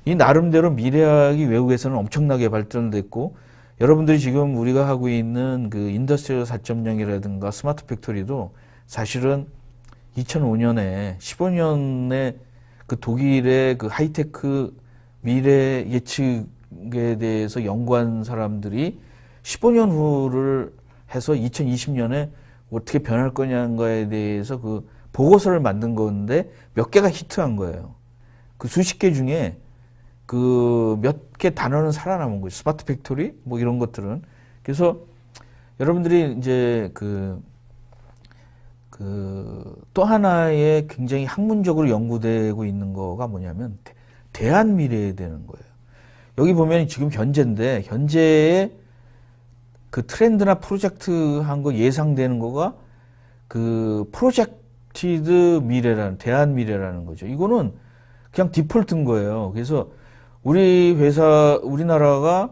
[SPEAKER 1] 이 나름대로 미래학이 외국에서는 엄청나게 발전됐고 여러분들이 지금 우리가 하고 있는 그 인더스트리얼 4.0이라든가 스마트 팩토리도 사실은 2005년에 15년에 그 독일의 그 하이테크 미래 예측에 대해서 연구한 사람들이 15년 후를 해서 2020년에 어떻게 변할 거냐는 대해서 그 보고서를 만든 건데 몇 개가 히트한 거예요. 그 수십 개 중에 그 몇 개 단어는 살아남은 거죠. 스마트 팩토리 뭐 이런 것들은. 그래서 여러분들이 이제 또 하나의 굉장히 학문적으로 연구되고 있는 거가 뭐냐면 대안 미래에 되는 거예요. 여기 보면 지금 현재인데 현재의 그 트렌드나 프로젝트 한 거 예상되는 거가 그 프로젝티드 미래라는 대안 미래라는 거죠. 이거는 그냥 디폴트인 거예요. 그래서 우리 회사 우리나라가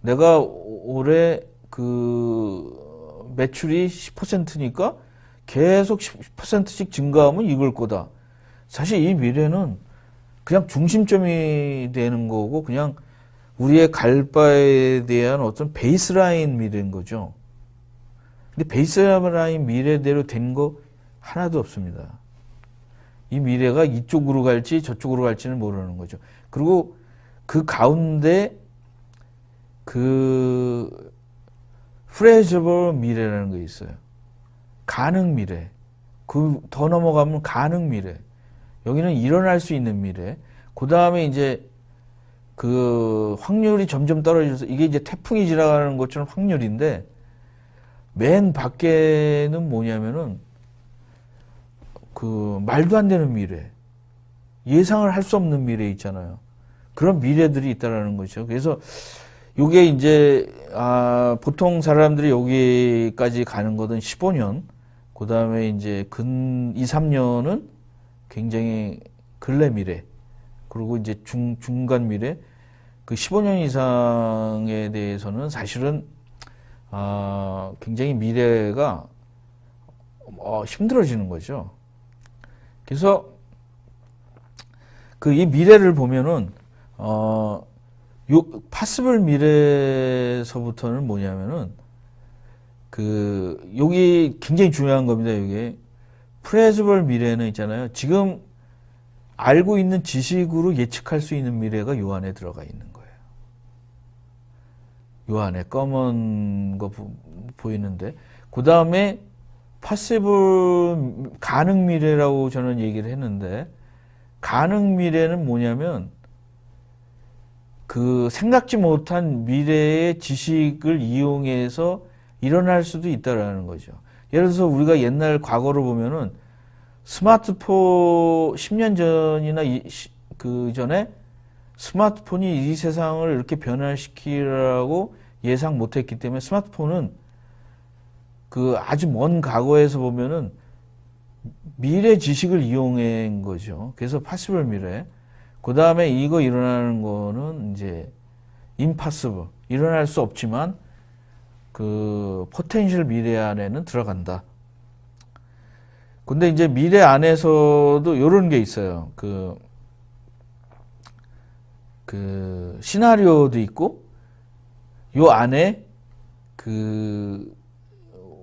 [SPEAKER 1] 내가 올해 그 매출이 10%니까 계속 10%씩 증가하면 이걸 거다. 사실 이 미래는 그냥 중심점이 되는 거고 그냥 우리의 갈 바에 대한 어떤 베이스라인 미래인 거죠. 근데 베이스라인 미래대로 된 거 하나도 없습니다. 이 미래가 이쪽으로 갈지 저쪽으로 갈지는 모르는 거죠. 그리고 그 가운데 그 프레저블 미래라는 게 있어요. 가능 미래. 그 더 넘어가면 가능 미래. 여기는 일어날 수 있는 미래. 그 다음에 이제 그 확률이 점점 떨어져서 이게 이제 태풍이 지나가는 것처럼 확률인데 맨 밖에는 뭐냐면은 그 말도 안 되는 미래. 예상을 할 수 없는 미래 있잖아요. 그런 미래들이 있다라는 거죠. 그래서 요게 이제 보통 사람들이 여기까지 가는 것은 15년, 그 다음에 이제 근 2, 3년은 굉장히 근래 미래, 그리고 이제 중간 미래, 그 15년 이상에 대해서는 사실은 굉장히 미래가 힘들어지는 거죠. 그래서 그 이 미래를 보면은 요 파스블 미래에서부터는 뭐냐면은 그 여기 굉장히 중요한 겁니다. 이게 프레즈블 미래는 있잖아요. 지금 알고 있는 지식으로 예측할 수 있는 미래가 요 안에 들어가 있는 거예요. 요 안에 검은 거 보이는데 그 다음에 파시블 가능 미래라고 저는 얘기를 했는데 가능 미래는 뭐냐면 그 생각지 못한 미래의 지식을 이용해서 일어날 수도 있다라는 거죠. 예를 들어서 우리가 옛날 과거로 보면은 스마트폰 10년 전이나 그 전에 스마트폰이 이 세상을 이렇게 변화시키라고 예상 못했기 때문에 스마트폰은 그 아주 먼 과거에서 보면은 미래 지식을 이용한 거죠. 그래서 파시블 미래. 그 다음에 이거 일어나는 거는 이제 impossible. 일어날 수 없지만 그 포텐셜 미래 안에는 들어간다. 근데 이제 미래 안에서도 이런 게 있어요. 그 시나리오도 있고 요 안에 그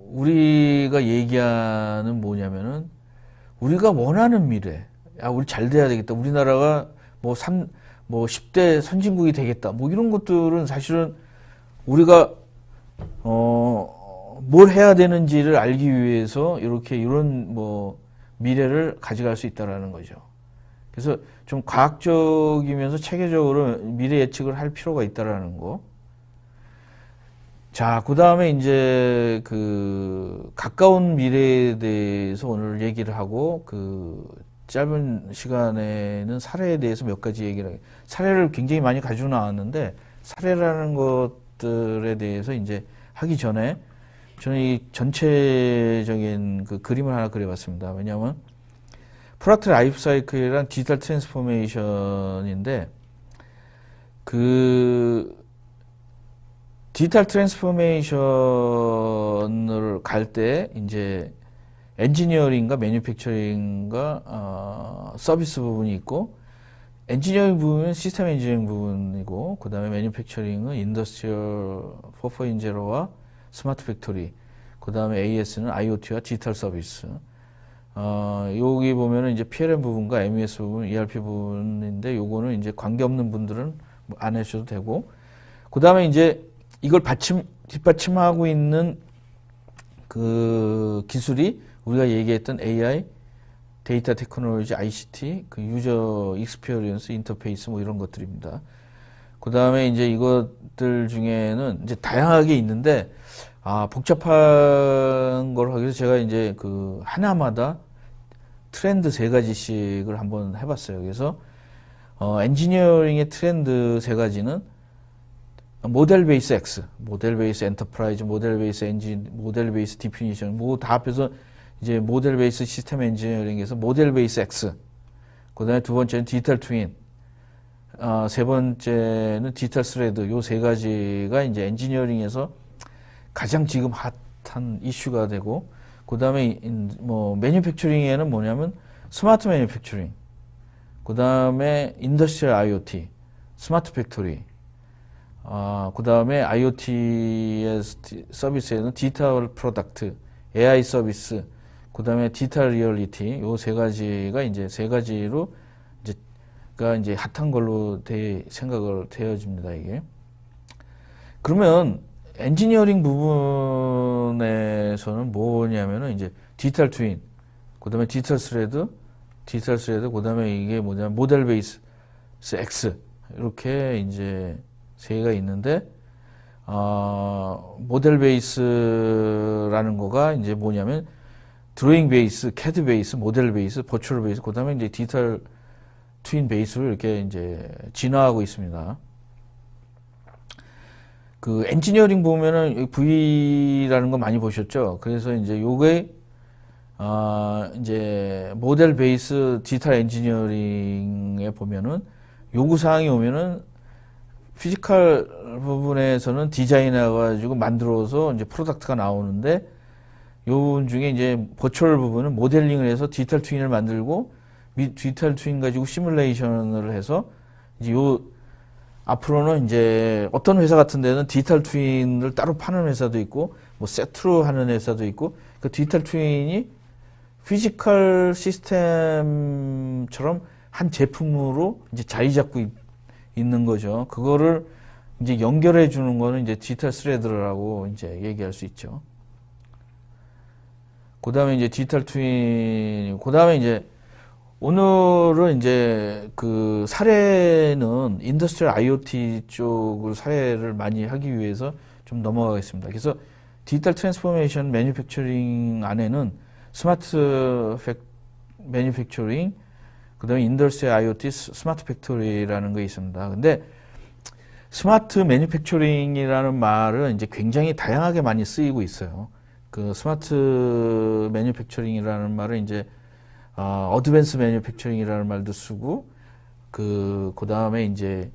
[SPEAKER 1] 우리가 얘기하는 뭐냐면은 우리가 원하는 미래. 야, 우리 잘 돼야 되겠다. 우리나라가 뭐 10대 선진국이 되겠다. 뭐 이런 것들은 사실은 우리가 뭘 해야 되는지를 알기 위해서 이렇게 이런 뭐 미래를 가져갈 수 있다라는 거죠. 그래서 좀 과학적이면서 체계적으로 미래 예측을 할 필요가 있다라는 거. 자, 그 다음에 이제 그 가까운 미래에 대해서 오늘 얘기를 하고 그 짧은 시간에는 사례에 대해서 몇 가지 얘기를 사례를 굉장히 많이 가지고 나왔는데 사례라는 것들에 대해서 이제 하기 전에 저는 이 전체적인 그 그림을 하나 그려봤습니다. 왜냐하면 프로덕트 라이프 사이클이란 디지털 트랜스포메이션인데 그 디지털 트랜스포메이션을 갈 때 이제 엔지니어링과 매뉴팩처링과 서비스 부분이 있고 엔지니어링 부분은 시스템 엔지니어링 부분이고, 그 다음에 매뉴팩처링은 인더스트리얼 4.0와 스마트 팩토리, 그 다음에 AS는 IoT와 디지털 서비스. 여기 보면은 이제 PLM 부분과 MES 부분, ERP 부분인데, 요거는 이제 관계없는 분들은 안 하셔도 되고, 그 다음에 이제 이걸 뒷받침하고 있는 그 기술이 우리가 얘기했던 AI, 데이터 테크놀로지, ICT, 그 유저 익스피리언스, 인터페이스 뭐 이런 것들입니다. 그 다음에 이제 이것들 중에는 이제 다양하게 있는데, 복잡한 걸 하기 위해서 제가 이제 그 하나마다 트렌드 3가지씩을 한번 해봤어요. 그래서, 엔지니어링의 트렌드 3가지는 모델 베이스 X, 모델 베이스 엔터프라이즈, 모델 베이스 엔진, 모델 베이스 디피니션, 뭐 다 합해서 이제 모델 베이스 시스템 엔지니어링에서 모델 베이스 X, 그 다음에 두 번째는 디지털 트윈, 세 번째는 디지털 스레드, 요 3가지가 이제 엔지니어링에서 가장 지금 핫한 이슈가 되고, 그 다음에 뭐 매뉴팩처링에는 뭐냐면 스마트 매뉴팩처링, 그 다음에 인더스트리얼 IoT, 스마트 팩토리, 그 다음에 IoT 서비스에는 디지털 프로덕트, AI 서비스, 그 다음에 디지털 리얼리티, 요 3가지가 이제 3가지로 이제 핫한 걸로 생각을 되어집니다, 이게. 그러면 엔지니어링 부분에서는 뭐냐면은 이제 디지털 트윈, 그 다음에 디지털 스레드, 그 다음에 이게 뭐냐면 모델 베이스 X, 이렇게 이제 3개가 있는데, 모델 베이스라는 거가 이제 뭐냐면 드로잉 베이스, 캐드 베이스, 모델 베이스, 버추얼 베이스, 그 다음에 이제 디지털 트윈 베이스로 이렇게 이제 진화하고 있습니다. 그 엔지니어링 보면은 V라는 거 많이 보셨죠? 그래서 이제 요게 이제 모델 베이스 디지털 엔지니어링에 보면은 요구사항이 오면은 피지컬 부분에서는 디자인해가지고 만들어서 이제 프로덕트가 나오는데, 요 부분 중에 이제 버추얼 부분은 모델링을 해서 디지털 트윈을 만들고, 디지털 트윈 가지고 시뮬레이션을 해서 이제 앞으로는 이제 어떤 회사 같은 데는 디지털 트윈을 따로 파는 회사도 있고, 뭐 세트로 하는 회사도 있고, 그 디지털 트윈이 피지컬 시스템처럼 한 제품으로 이제 자리 잡고 있는 거죠. 그거를 이제 연결해 주는 거는 이제 디지털 스레드라고 이제 얘기할 수 있죠. 그 다음에 이제 디지털 트윈, 그 다음에 이제 오늘은 이제 그 사례는 인더스트리얼 IoT 쪽을 사례를 많이 하기 위해서 좀 넘어가겠습니다. 그래서 디지털 트랜스포메이션 매뉴팩처링 안에는 스마트 매뉴팩처링, 그 다음에 인더스트리얼 IoT, 스마트 팩토리라는 게 있습니다. 근데 스마트 매뉴팩처링이라는 말은 이제 굉장히 다양하게 많이 쓰이고 있어요. 그 스마트 매뉴팩처링이라는 말은 이제 어드밴스 매뉴팩처링이라는 말도 쓰고, 그 다음에 이제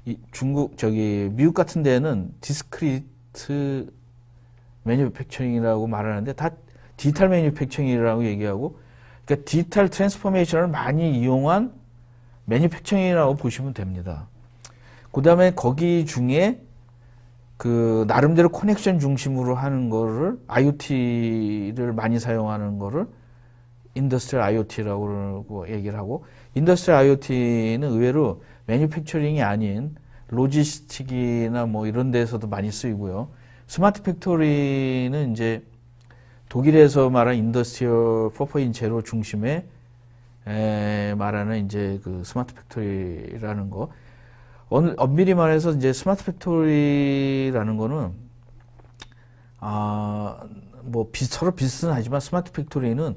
[SPEAKER 1] 미국 같은 데는 디스크리트 매뉴팩처링이라고 말하는데 다 디지털 매뉴팩처링이라고 얘기하고, 그러니까 디지털 트랜스포메이션을 많이 이용한 매뉴팩처링이라고 보시면 됩니다. 그 다음에 거기 중에 그 나름대로 커넥션 중심으로 하는 거를 IoT를 많이 사용하는 거를 인더스트리얼 IoT라고 얘기를 하고, 인더스트리얼 IoT는 의외로 매뉴팩처링이 아닌 로지스틱이나 뭐 이런 데서도 많이 쓰이고요. 스마트 팩토리는 이제 독일에서 말하는 인더스트리얼 4.0 중심의 말하는 이제 그 스마트 팩토리라는 거. 엄밀히 말해서 이제 스마트 팩토리라는 거는 뭐 서로 비슷은 하지만 스마트 팩토리는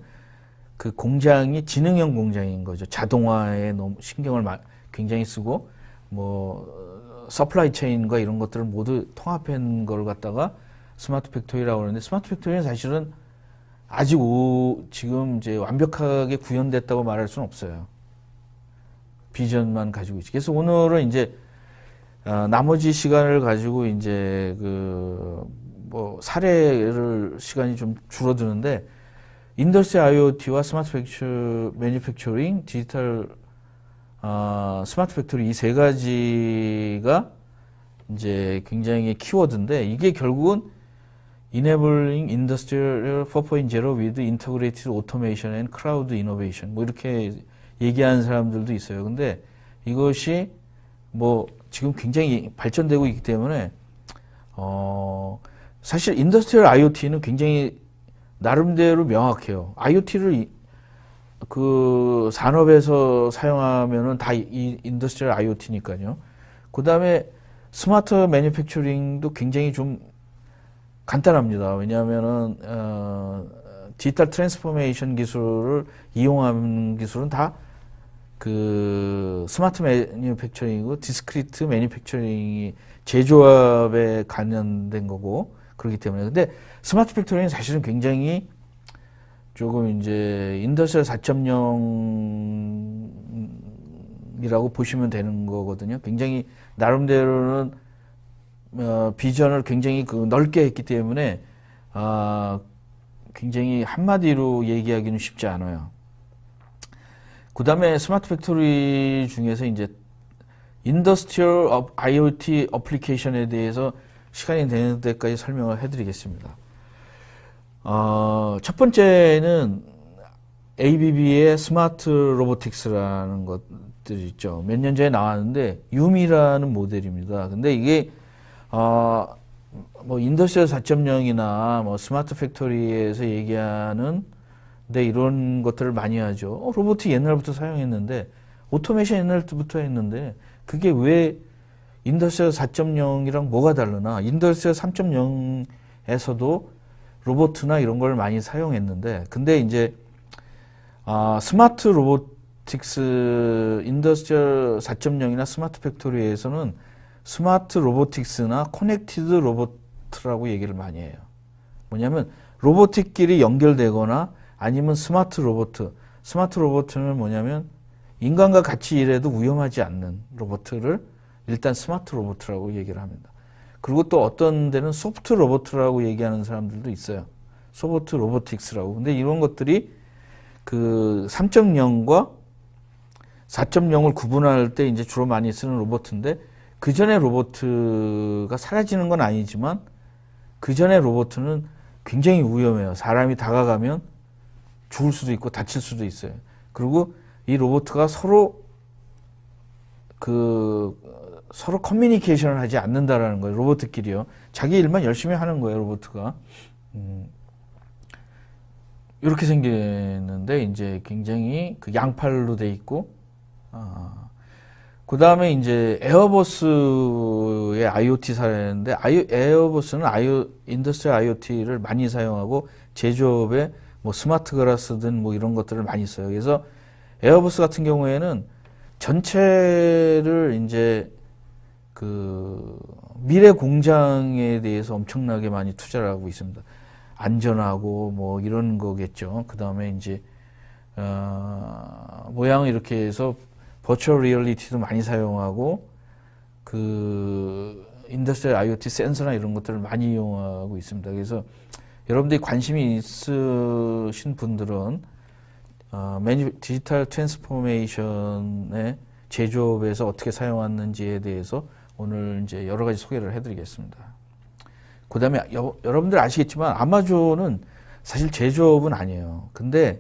[SPEAKER 1] 그 공장이 지능형 공장인 거죠. 자동화에 너무 신경을 굉장히 쓰고, 뭐 서플라이 체인과 이런 것들을 모두 통합한 걸 갖다가 스마트 팩토리라고 하는데, 스마트 팩토리는 사실은 아직 지금 이제 완벽하게 구현됐다고 말할 수는 없어요. 비전만 가지고 있지. 그래서 오늘은 이제 나머지 시간을 가지고 이제 뭐 사례를 시간이 좀 줄어드는데, 인더스트리 IoT와 스마트 매뉴팩처링, 디지털 스마트 팩토리 이 세 가지가 이제 굉장히 키워드인데 이게 결국은 Enabling Industrial 4.0 with Integrated Automation and Cloud Innovation 뭐 이렇게 얘기하는 사람들도 있어요. 근데 이것이 뭐 지금 굉장히 발전되고 있기 때문에 사실 인더스트리얼 IoT는 굉장히 나름대로 명확해요. IoT를 그 산업에서 사용하면은 다 인더스트리얼 IoT니까요. 그 다음에 스마트 매니팩처링도 굉장히 좀 간단합니다. 왜냐하면은 디지털 트랜스포메이션 기술을 이용하는 기술은 다 그 스마트 매니팩처링이고 디스크리트 매니팩처링이 제조업에 관련된 거고 그렇기 때문에 근데 스마트 팩토리는 사실은 굉장히 조금 이제 인더스트리얼 4.0이라고 보시면 되는 거거든요. 굉장히 나름대로는 비전을 굉장히 넓게 했기 때문에 굉장히 한마디로 얘기하기는 쉽지 않아요. 그 다음에 스마트 팩토리 중에서 이제 인더스트리얼 IoT 어플리케이션에 대해서 시간이 되는 데까지 설명을 해드리겠습니다. 첫 번째는 ABB의 스마트 로보틱스라는 것들이 있죠. 몇 년 전에 나왔는데 유미라는 모델입니다. 근데 이게 뭐 인더스트리얼 4.0이나 뭐 스마트 팩토리에서 얘기하는 데 이런 것들을 많이 하죠. 로보틱 옛날부터 사용했는데 오토메이션 옛날부터 했는데 그게 왜 인더스트리얼 4.0이랑 뭐가 다르나? 인더스트리얼 3.0에서도 로보트나 이런 걸 많이 사용했는데 근데 이제 스마트 로보틱스 인더스트리얼 4.0이나 스마트 팩토리에서는 스마트 로보틱스나 커넥티드 로보트라고 얘기를 많이 해요. 뭐냐면 로보틱끼리 연결되거나 아니면 스마트 로보트. 스마트 로보트는 뭐냐면 인간과 같이 일해도 위험하지 않는 로보트를 일단 스마트 로보트라고 얘기를 합니다. 그리고 또 어떤 데는 소프트 로보트라고 얘기하는 사람들도 있어요. 소프트 로보틱스라고. 근데 이런 것들이 그 3.0과 4.0을 구분할 때 이제 주로 많이 쓰는 로보트인데 그 전에 로보트가 사라지는 건 아니지만 그 전에 로보트는 굉장히 위험해요. 사람이 다가가면 죽을 수도 있고 다칠 수도 있어요. 그리고 이 로보트가 서로 커뮤니케이션을 하지 않는다라는 거예요. 로보트끼리요. 자기 일만 열심히 하는 거예요. 로보트가. 이렇게 생겼는데 이제 굉장히 그 양팔로 돼 있고 그 다음에 이제 에어버스의 IoT 사례인데 에어버스는 인더스트리얼 IoT를 많이 사용하고 제조업에 뭐 스마트 글라스든 뭐 이런 것들을 많이 써요. 그래서 에어버스 같은 경우에는 전체를 이제 그 미래 공장에 대해서 엄청나게 많이 투자를 하고 있습니다. 안전하고 뭐 이런 거겠죠. 그 다음에 이제 모양을 이렇게 해서 버추얼 리얼리티도 많이 사용하고 그 인더스트리얼 IoT 센서나 이런 것들을 많이 이용하고 있습니다. 그래서 여러분들이 관심이 있으신 분들은 디지털 트랜스포메이션의 제조업에서 어떻게 사용하는지에 대해서 오늘 이제 여러 가지 소개를 해드리겠습니다. 그 다음에 여러분들 아시겠지만 아마존은 사실 제조업은 아니에요. 근데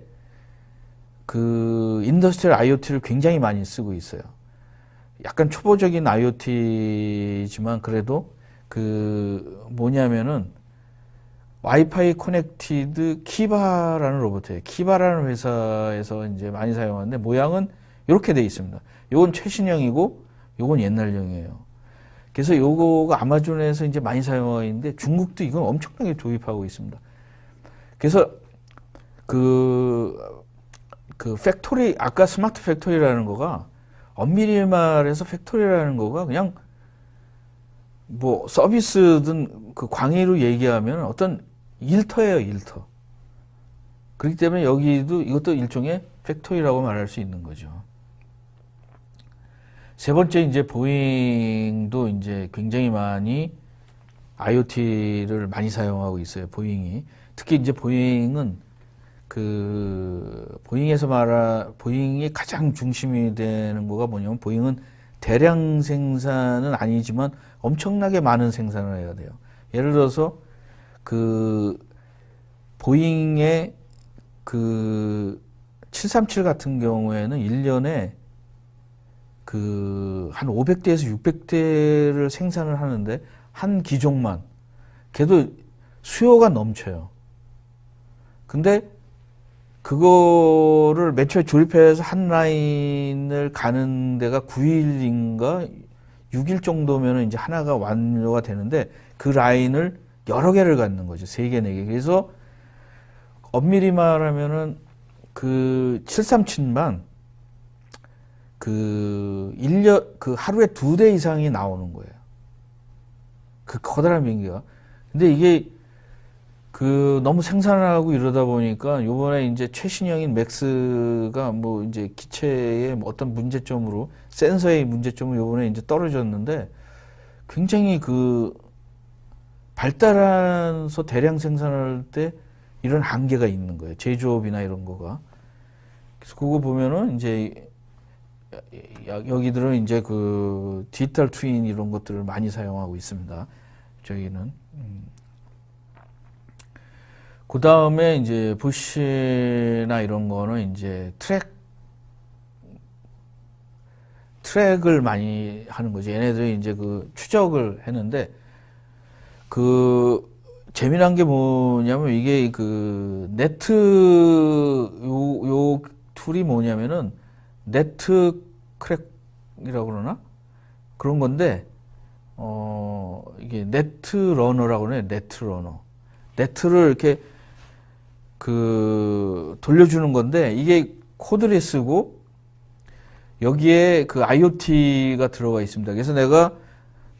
[SPEAKER 1] 그 인더스트리얼 IoT를 굉장히 많이 쓰고 있어요. 약간 초보적인 IoT지만 그래도 그 뭐냐면은 와이파이 커넥티드 키바라는 로봇이에요. 키바라는 회사에서 이제 많이 사용하는데 모양은 이렇게 돼 있습니다. 요건 최신형이고 요건 옛날형이에요. 그래서 요거가 아마존에서 이제 많이 사용하고 있는데 중국도 이건 엄청나게 도입하고 있습니다. 그래서 그 팩토리, 아까 스마트 팩토리라는 거가 엄밀히 말해서 팩토리라는 거가 그냥 뭐 서비스든 그 광의로 얘기하면 어떤 일터예요, 일터. 그렇기 때문에 여기도 이것도 일종의 팩토리라고 말할 수 있는 거죠. 세 번째 이제 보잉도 이제 굉장히 많이 IoT를 많이 사용하고 있어요. 보잉이. 특히 이제 보잉은 보잉이 가장 중심이 되는 거가 뭐냐면, 보잉은 대량 생산은 아니지만 엄청나게 많은 생산을 해야 돼요. 예를 들어서 보잉의 737 같은 경우에는 1년에 한 500대에서 600대를 생산을 하는데, 한 기종만 걔도 수요가 넘쳐요. 근데 그거를 맨 처음에 조립해서 한 라인을 가는 데가 9일인가 6일 정도면 이제 하나가 완료가 되는데, 그 라인을 여러 개를 갖는 거죠. 3개, 4개. 그래서 엄밀히 말하면은 737만 하루에 2대 이상이 나오는 거예요. 그 커다란 비행기가. 근데 이게 너무 생산하고 이러다 보니까 요번에 이제 최신형인 맥스가 뭐 이제 기체의 어떤 문제점으로, 센서의 문제점으로 요번에 이제 떨어졌는데, 굉장히 발달해서 대량 생산할 때 이런 한계가 있는 거예요. 제조업이나 이런 거가. 그래서 그거 보면은 이제 여기들은 이제 디지털 트윈 이런 것들을 많이 사용하고 있습니다. 저희는. 그 다음에 이제 부시나 이런 거는 이제 트랙을 많이 하는 거죠. 얘네들이 이제 추적을 했는데, 재미난 게 뭐냐면, 이게 네트, 요 툴이 뭐냐면은, 네트 크랙이라고 그러나? 그런 건데, 이게 네트 러너라고 그러네, 네트 러너. 네트를 이렇게 돌려주는 건데, 이게 코드를 쓰고 여기에 IoT가 들어가 있습니다. 그래서 내가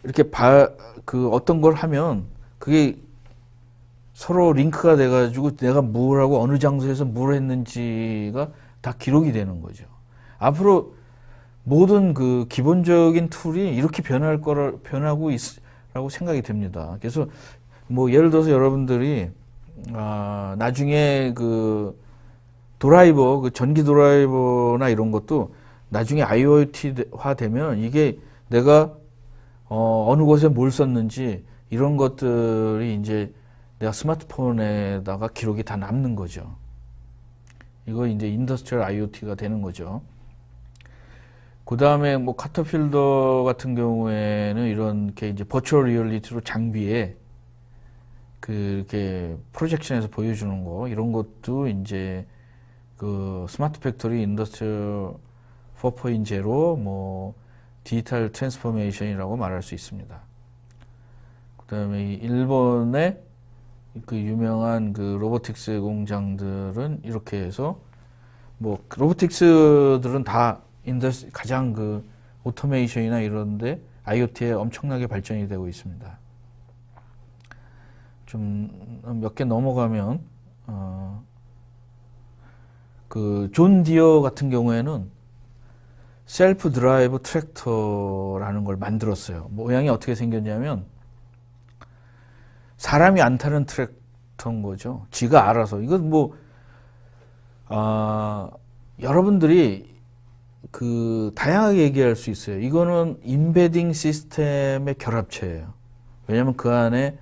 [SPEAKER 1] 이렇게 어떤 걸 하면 그게 서로 링크가 돼가지고 내가 뭘 하고 어느 장소에서 뭘 했는지가 다 기록이 되는 거죠. 앞으로 모든 기본적인 툴이 이렇게 변하고 있라고 생각이 됩니다. 그래서 뭐 예를 들어서 여러분들이 나중에 드라이버, 전기 드라이버나 이런 것도 나중에 IoT화 되면 이게 내가 어느 곳에 뭘 썼는지 이런 것들이 이제 내가 스마트폰에다가 기록이 다 남는 거죠. 이거 이제 인더스트리얼 IoT가 되는 거죠. 그 다음에 뭐 카터필더 같은 경우에는 이렇게 이제 버추얼 리얼리티로 장비에 이렇게 프로젝션에서 보여주는 거, 이런 것도 이제 스마트 팩토리 인더스트리얼 4.0 뭐 디지털 트랜스포메이션이라고 말할 수 있습니다. 그 다음에 일본의 유명한 로보틱스 공장들은 이렇게 해서 뭐 로보틱스들은 다 가장 오토메이션이나 이런데 IoT에 엄청나게 발전이 되고 있습니다. 좀 몇 개 넘어가면 존 디어 같은 경우에는 셀프 드라이브 트랙터라는 걸 만들었어요. 모양이 어떻게 생겼냐면 사람이 안 타는 트랙터인 거죠. 지가 알아서. 이건 뭐 여러분들이 다양하게 얘기할 수 있어요. 이거는 인베딩 시스템의 결합체예요. 왜냐하면 그 안에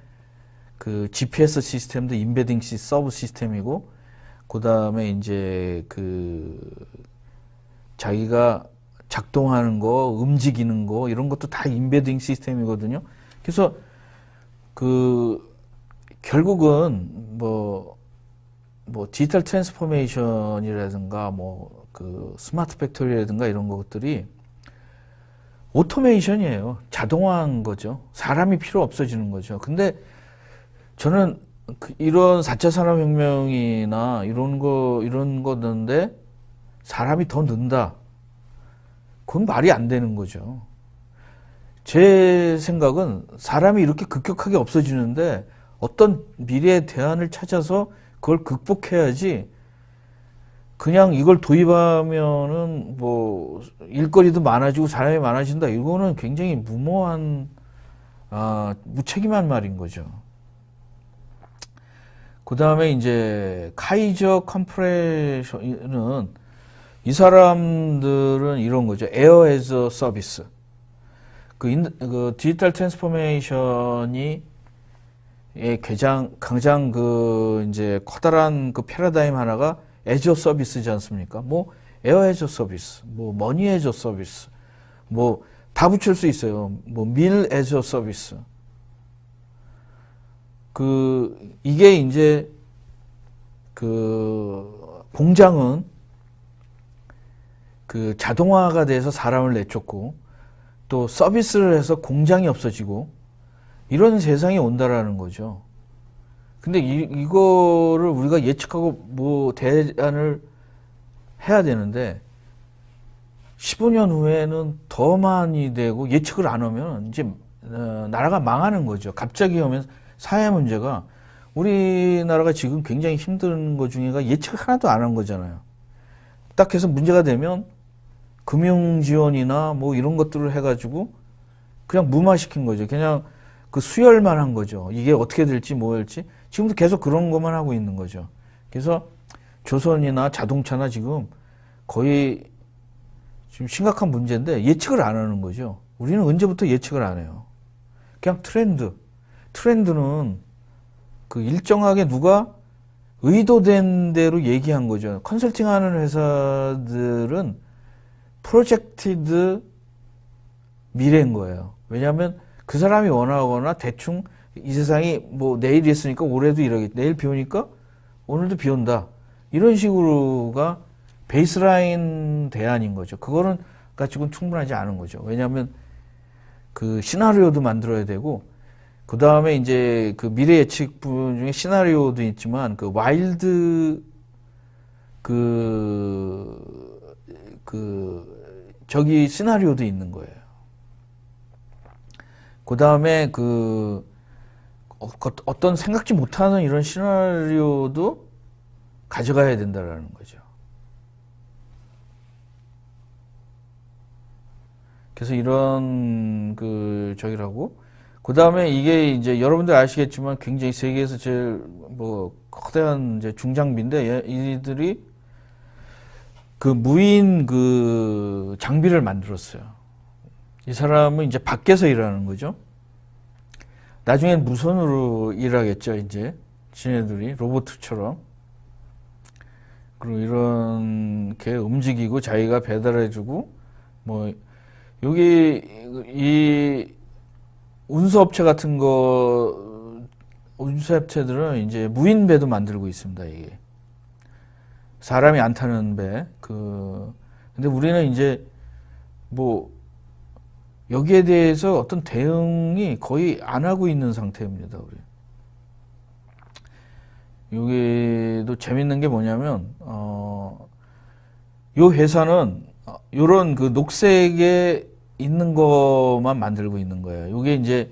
[SPEAKER 1] GPS 시스템도 인베딩 서브 시스템이고, 그 다음에 이제 자기가 작동하는 거, 움직이는 거, 이런 것도 다 인베딩 시스템이거든요. 그래서 결국은 뭐 디지털 트랜스포메이션이라든가 스마트 팩토리라든가 이런 것들이 오토메이션이에요. 자동화한 거죠. 사람이 필요 없어지는 거죠. 근데 저는 이런 4차 산업혁명이나 이런 거는데 사람이 더 는다. 그건 말이 안 되는 거죠. 제 생각은 사람이 이렇게 급격하게 없어지는데 어떤 미래의 대안을 찾아서 그걸 극복해야지, 그냥 이걸 도입하면은 뭐 일거리도 많아지고 사람이 많아진다, 이거는 굉장히 무모한 무책임한 말인 거죠. 그 다음에 이제 카이저 컴프레션은 이 사람들은 이런 거죠. 에어 에저 서비스. 그 디지털 트랜스포메이션이 가장 그 이제 커다란 그 패러다임 하나가 에저 서비스지 않습니까? 뭐 에어 에저 서비스, 뭐 머니 에저 서비스, 뭐 다 붙일 수 있어요. 뭐 밀 에저 서비스. 이게 이제 공장은 자동화가 돼서 사람을 내쫓고 또 서비스를 해서 공장이 없어지고 이런 세상이 온다라는 거죠. 근데 이거를 우리가 예측하고 뭐 대안을 해야 되는데 15년 후에는 더 많이 되고 예측을 안 하면 이제 나라가 망하는 거죠. 갑자기 오면 사회 문제가 우리나라가 지금 굉장히 힘든 것 중에가 예측을 하나도 안 한 거잖아요. 딱 해서 문제가 되면 금융 지원이나 뭐 이런 것들을 해가지고 그냥 무마시킨 거죠. 그냥 그 수혈만 한 거죠. 이게 어떻게 될지 뭐 할지 지금도 계속 그런 것만 하고 있는 거죠. 그래서 조선이나 자동차나 지금 거의 지금 심각한 문제인데 예측을 안 하는 거죠. 우리는 언제부터 예측을 안 해요. 그냥 트렌드는 그 일정하게 누가 의도된 대로 얘기한 거죠. 컨설팅하는 회사들은 프로젝티드 미래인 거예요. 왜냐하면 그 사람이 원하거나 대충 이 세상이 뭐 내일 있으니까 올해도 이러겠다. 내일 비 오니까 오늘도 비 온다. 이런 식으로가 베이스라인 대안인 거죠. 그거는 가지고는 충분하지 않은 거죠. 왜냐하면 그 시나리오도 만들어야 되고 그 다음에 이제 그 미래 예측 분 중에 시나리오도 있지만 그 와일드 저기 시나리오도 있는 거예요. 그 다음에 어떤 생각지 못하는 이런 시나리오도 가져가야 된다라는 거죠. 그래서 이런 저기라고. 그 다음에 이게 이제 여러분들 아시겠지만 굉장히 세계에서 제일 뭐 거대한 이제 중장비인데 이들이 무인 장비를 만들었어요. 이 사람은 이제 밖에서 일하는 거죠. 나중엔 무선으로 일하겠죠, 이제. 지네들이 로봇처럼. 그리고 이렇게 움직이고 자기가 배달해주고 뭐 여기 이 운수업체 같은 운수업체들은 이제 무인 배도 만들고 있습니다, 이게. 사람이 안 타는 배. 근데 우리는 이제 뭐 여기에 대해서 어떤 대응이 거의 안 하고 있는 상태입니다, 우리. 여기도 재밌는 게 뭐냐면, 요 회사는 요런 녹색에 있는 것만 만들고 있는 거예요. 요게 이제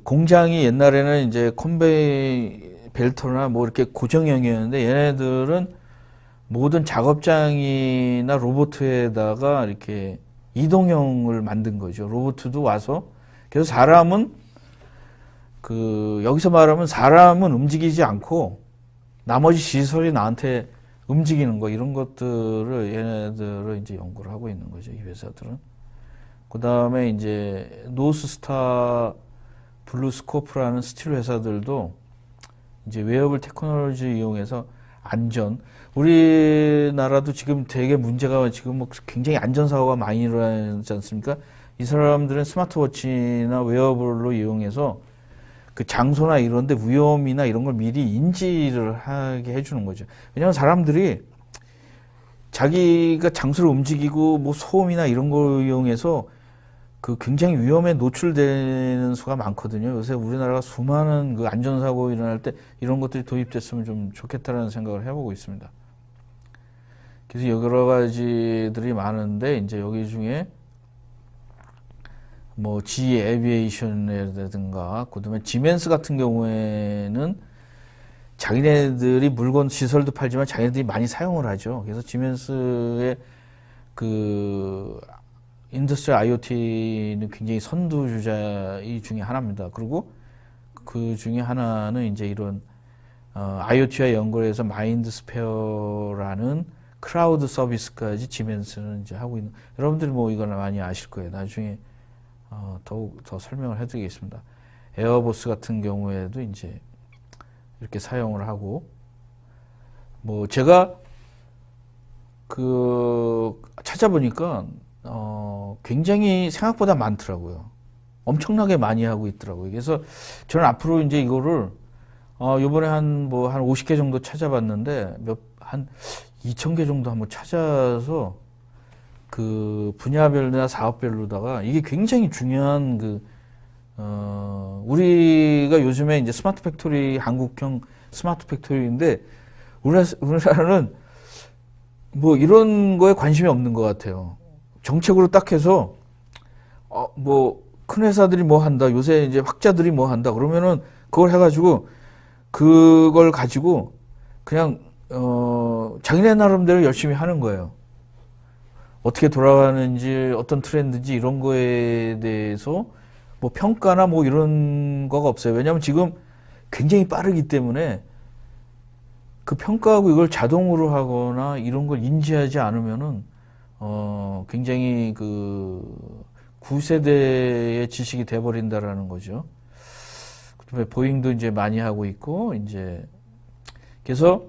[SPEAKER 1] 공장이 옛날에는 이제 컨베이 벨트나 뭐 이렇게 고정형이었는데 얘네들은 모든 작업장이나 로봇에다가 이렇게 이동형을 만든 거죠. 로봇도 와서. 그래서 사람은 여기서 말하면 사람은 움직이지 않고 나머지 시설이 나한테 움직이는 거 이런 것들을 얘네들은 이제 연구를 하고 있는 거죠. 이 회사들은. 그 다음에 이제 노스스타 블루스코프라는 스틸 회사들도 이제 웨어블 테크놀로지 이용해서 안전. 우리나라도 지금 되게 문제가 지금 뭐 굉장히 안전사고가 많이 일어나지 않습니까? 이 사람들은 스마트워치나 웨어블로 이용해서 그 장소나 이런 데 위험이나 이런 걸 미리 인지를 하게 해주는 거죠. 왜냐하면 사람들이 자기가 장소를 움직이고 뭐 소음이나 이런 걸 이용해서 굉장히 위험에 노출되는 수가 많거든요. 요새 우리나라가 수많은 안전사고 일어날 때 이런 것들이 도입됐으면 좀 좋겠다라는 생각을 해보고 있습니다. 그래서 여러 가지들이 많은데 이제 여기 중에 뭐 G 에비에이션이라든가 그다음에 지멘스 같은 경우에는 자기네들이 물건 시설도 팔지만 자기네들이 많이 사용을 하죠. 그래서 지멘스의 인더스트리얼 IoT는 굉장히 선두주자 중에 하나입니다. 그리고 그 중에 하나는 이제 이런 IoT와 연결해서 마인드스페어라는 클라우드 서비스까지 지멘스는 이제 하고 있는, 여러분들이 뭐 이거는 많이 아실 거예요. 나중에 더욱 더 설명을 해드리겠습니다. 에어보스 같은 경우에도 이제 이렇게 사용을 하고, 뭐 제가 찾아보니까 굉장히 생각보다 많더라고요. 엄청나게 많이 하고 있더라고요. 그래서 저는 앞으로 이제 이거를 요번에 한 50개 정도 찾아봤는데 한 2,000개 정도 한번 찾아서 그 분야별로나 사업별로다가 이게 굉장히 중요한 우리가 요즘에 이제 스마트 팩토리, 한국형 스마트 팩토리인데 우리나라는 뭐 이런 거에 관심이 없는 것 같아요. 정책으로 딱 해서 큰 회사들이 뭐 한다, 요새 이제 학자들이 뭐 한다 그러면은 그걸 가지고 그냥 자기네 나름대로 열심히 하는 거예요. 어떻게 돌아가는지, 어떤 트렌드인지 이런 거에 대해서 뭐 평가나 뭐 이런 거가 없어요. 왜냐하면 지금 굉장히 빠르기 때문에 그 평가하고 이걸 자동으로 하거나 이런 걸 인지하지 않으면은 굉장히 구세대의 지식이 돼버린다라는 거죠. 그다음에 보잉도 이제 많이 하고 있고, 이제 그래서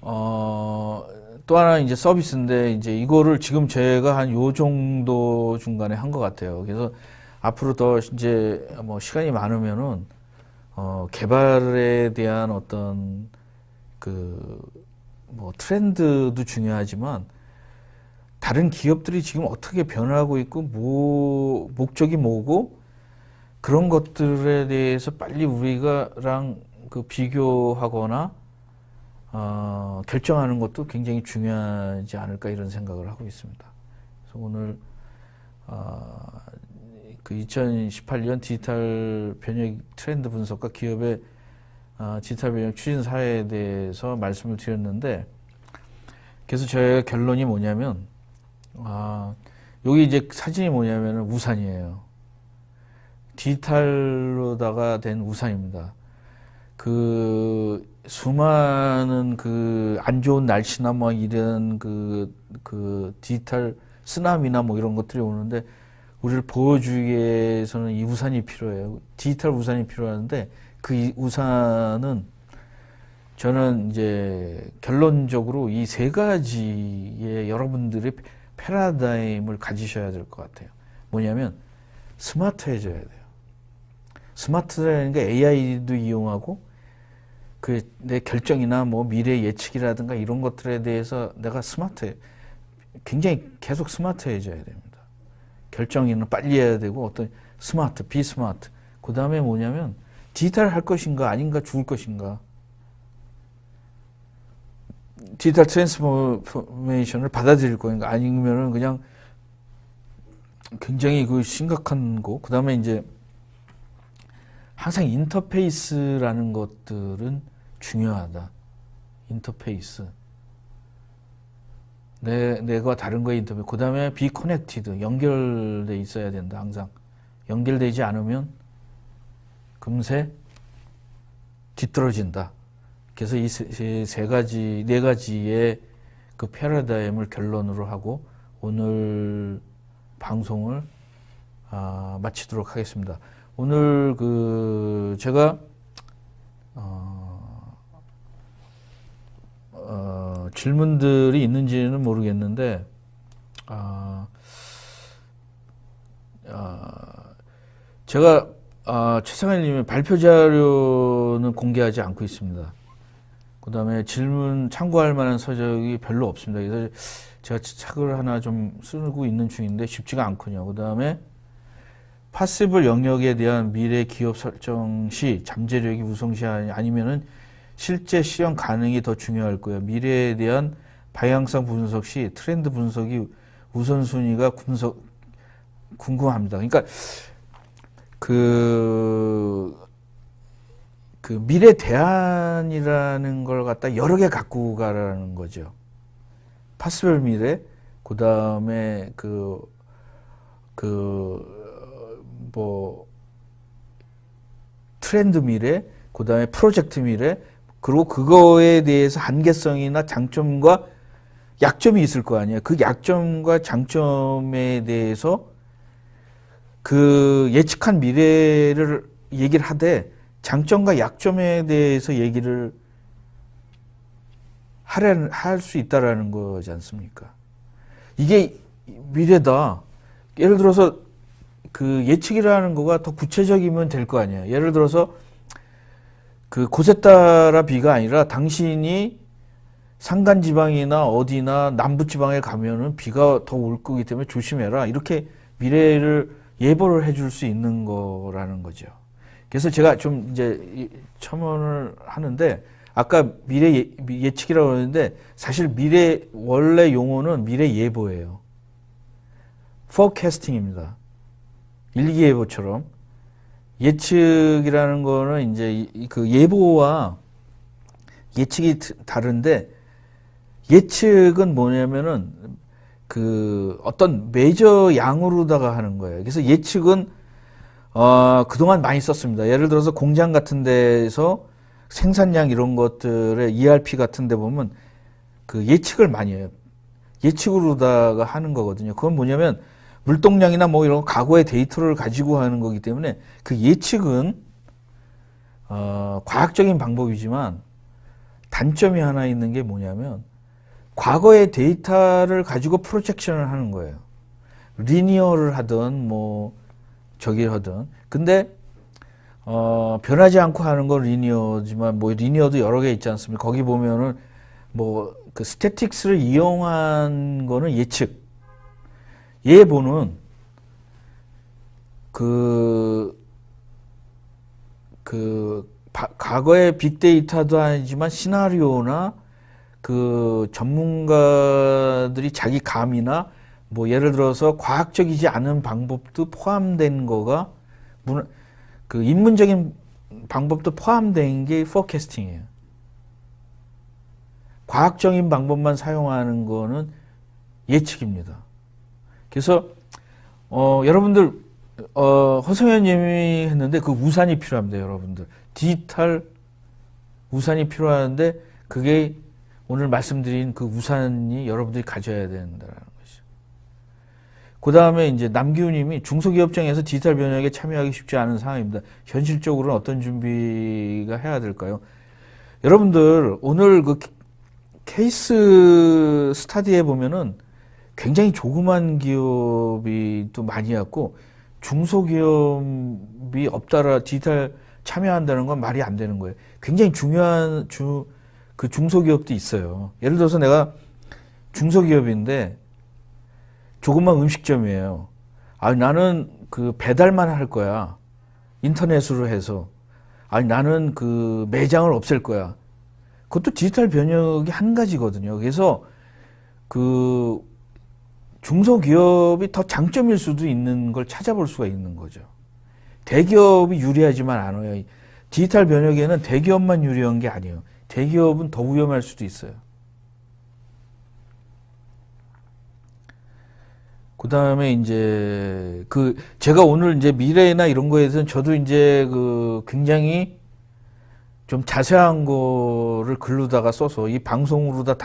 [SPEAKER 1] 또 하나 이제 서비스인데, 이제 이거를 지금 제가 한 요 정도 중간에 한 것 같아요. 그래서 앞으로 더 이제 뭐 시간이 많으면은 개발에 대한 어떤 뭐 트렌드도 중요하지만 다른 기업들이 지금 어떻게 변화하고 있고 목적이 뭐고 그런 것들에 대해서 빨리 우리가랑 비교하거나 결정하는 것도 굉장히 중요하지 않을까 이런 생각을 하고 있습니다. 그래서 오늘 2018년 디지털 변혁 트렌드 분석과 기업의 디지털 변혁 추진 사례에 대해서 말씀을 드렸는데, 그래서 저의 결론이 뭐냐면 여기 이제 사진이 뭐냐면 우산이에요. 디지털로다가 된 우산입니다. 수많은 안 좋은 날씨나 뭐 이런 디지털 쓰나미나 뭐 이런 것들이 오는데 우리를 보호주기 위해서는 이 우산이 필요해요. 디지털 우산이 필요한데 그 우산은 저는 이제 결론적으로 이 세 가지의 여러분들의 패러다임을 가지셔야 될 것 같아요. 뭐냐면 스마트해져야 돼요. 스마트라는 게 AI도 이용하고 내 결정이나 뭐 미래 예측이라든가 이런 것들에 대해서 내가 굉장히 계속 스마트해져야 됩니다. 결정은 빨리 해야 되고 어떤 비스마트. 그 다음에 뭐냐면 디지털 할 것인가 아닌가 죽을 것인가. 디지털 트랜스포메이션을 받아들일 거인가 아니면은 그냥 굉장히 심각한 거. 그 다음에 이제 항상 인터페이스라는 것들은 중요하다. 인터페이스. 내가 다른 거에 인터페이스. 그 다음에 be connected. 연결돼 있어야 된다. 항상. 연결되지 않으면 금세 뒤떨어진다. 그래서 이 네 가지의 패러다임을 결론으로 하고 오늘 방송을 마치도록 하겠습니다. 오늘 제가 질문들이 있는지는 모르겠는데 제가 최상일님의 발표 자료는 공개하지 않고 있습니다. 그 다음에 질문 참고할 만한 서적이 별로 없습니다. 그래서 제가 책을 하나 좀 쓰고 있는 중인데 쉽지가 않군요. 그 다음에 파시블 영역에 대한 미래 기업 설정 시 잠재력이 우선시 아니면은 실제 실현 가능이 더 중요할 거예요. 미래에 대한 방향성 분석 시 트렌드 분석이 우선순위가 궁금합니다. 그러니까 미래 대안이라는 걸 갖다 여러 개 갖고 가라는 거죠. 파스별 미래, 그 다음에 트렌드 미래, 그다음에 프로젝트 미래, 그리고 그거에 대해서 한계성이나 장점과 약점이 있을 거 아니에요. 그 약점과 장점에 대해서 그 예측한 미래를 얘기를 하되 장점과 약점에 대해서 얘기를 할 수 있다라는 거지 않습니까? 이게 미래다. 예를 들어서 그 예측이라는 거가 더 구체적이면 될 거 아니에요. 예를 들어서 그 곳에 따라 비가 아니라 당신이 산간지방이나 어디나 남부지방에 가면은 비가 더 올 거기 때문에 조심해라. 이렇게 미래를 예보를 해줄 수 있는 거라는 거죠. 그래서 제가 좀 이제 첨언을 하는데 아까 미래 예측이라고 하는데 사실 미래 원래 용어는 미래 예보예요. forecasting입니다. 일기예보처럼 예측이라는 거는 이제 그 예보와 예측이 다른데 예측은 뭐냐면은 그 어떤 메저 양으로다가 하는 거예요. 그래서 예측은 그동안 많이 썼습니다. 예를 들어서 공장 같은 데서 생산량 이런 것들의 ERP 같은 데 보면 그 예측을 많이 해요. 예측으로다가 하는 거거든요. 그건 뭐냐면 물동량이나 뭐 이런 과거의 데이터를 가지고 하는 거기 때문에 그 예측은 과학적인 방법이지만 단점이 하나 있는 게 뭐냐면 과거의 데이터를 가지고 프로젝션을 하는 거예요. 리니어를 하든 뭐 저기 하든. 근데 변하지 않고 하는 건 리니어지만 뭐 리니어도 여러 개 있지 않습니까? 거기 보면은 뭐 그 스태틱스를 이용한 거는 예측. 예보는 과거의 빅데이터도 아니지만 시나리오나 그 전문가들이 자기 감이나 뭐 예를 들어서 과학적이지 않은 방법도 포함된 거가 그 인문적인 방법도 포함된 게 포캐스팅이에요. 과학적인 방법만 사용하는 거는 예측입니다. 그래서 여러분들 허성현 님이 했는데 그 우산이 필요합니다. 여러분들 디지털 우산이 필요한데 그게 오늘 말씀드린 그 우산이 여러분들이 가져야 된다는 거죠. 그 다음에 이제 남기훈 님이 중소기업청에서 디지털 변혁에 참여하기 쉽지 않은 상황입니다. 현실적으로는 어떤 준비가 해야 될까요? 여러분들 오늘 그 케이스 스타디에 보면은 굉장히 조그만 기업이 또 많이 왔고 중소기업이 없다라 디지털 참여한다는 건 말이 안 되는 거예요. 굉장히 중요한 그 중소기업도 있어요. 예를 들어서 내가 중소기업인데 조그만 음식점이에요. 나는 그 배달만 할 거야. 인터넷으로 해서. 나는 그 매장을 없앨 거야. 그것도 디지털 변혁이 한 가지거든요. 그래서 그 중소기업이 더 장점일 수도 있는 걸 찾아볼 수가 있는 거죠. 대기업이 유리하지만 않아요. 디지털 변혁에는 대기업만 유리한 게 아니에요. 대기업은 더 위험할 수도 있어요. 그 다음에 이제 제가 오늘 이제 미래나 이런 거에 대해서는 저도 이제 그 굉장히 좀 자세한 거를 글로다가 써서 이 방송으로다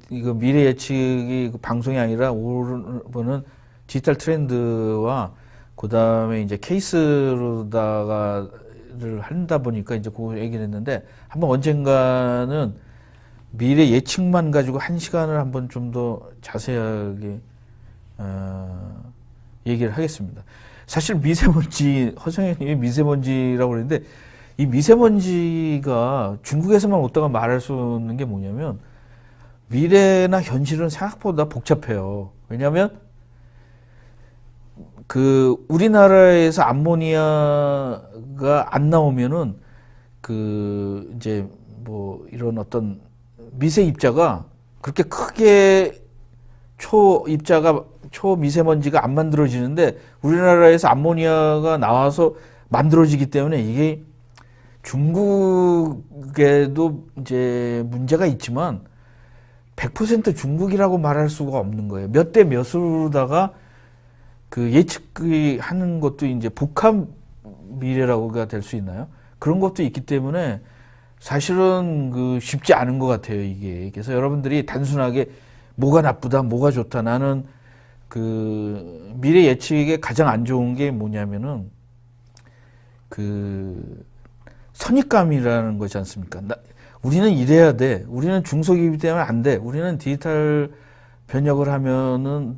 [SPEAKER 1] 이거 미래 예측이 방송이 아니라 오늘은 디지털 트렌드와 그 다음에 이제 케이스로다가를 한다 보니까 이제 그 얘기를 했는데 한번 언젠가는 미래 예측만 가지고 1시간을 한번 좀 더 자세하게 얘기를 하겠습니다. 사실 미세먼지, 허성현님이 미세먼지라고 그랬는데 이 미세먼지가 중국에서만 오다가 말할 수 있는 게 뭐냐면 미래나 현실은 생각보다 복잡해요. 왜냐하면 그 우리나라에서 암모니아가 안 나오면은 그 이제 뭐 이런 어떤 미세 입자가 그렇게 크게 초미세먼지가 안 만들어지는데 우리나라에서 암모니아가 나와서 만들어지기 때문에 이게 중국에도 이제 문제가 있지만 100% 중국이라고 말할 수가 없는 거예요. 몇 대 몇으로다가 그 예측이 하는 것도 이제 복합 미래라고가 될 수 있나요? 그런 것도 있기 때문에 사실은 쉽지 않은 것 같아요, 이게. 그래서 여러분들이 단순하게 뭐가 나쁘다, 뭐가 좋다. 나는 미래 예측에 가장 안 좋은 게 뭐냐면은 선입감이라는 거지 않습니까? 우리는 이래야 돼. 우리는 중소기업이기 때문에 안 돼. 우리는 디지털 변혁을 하면은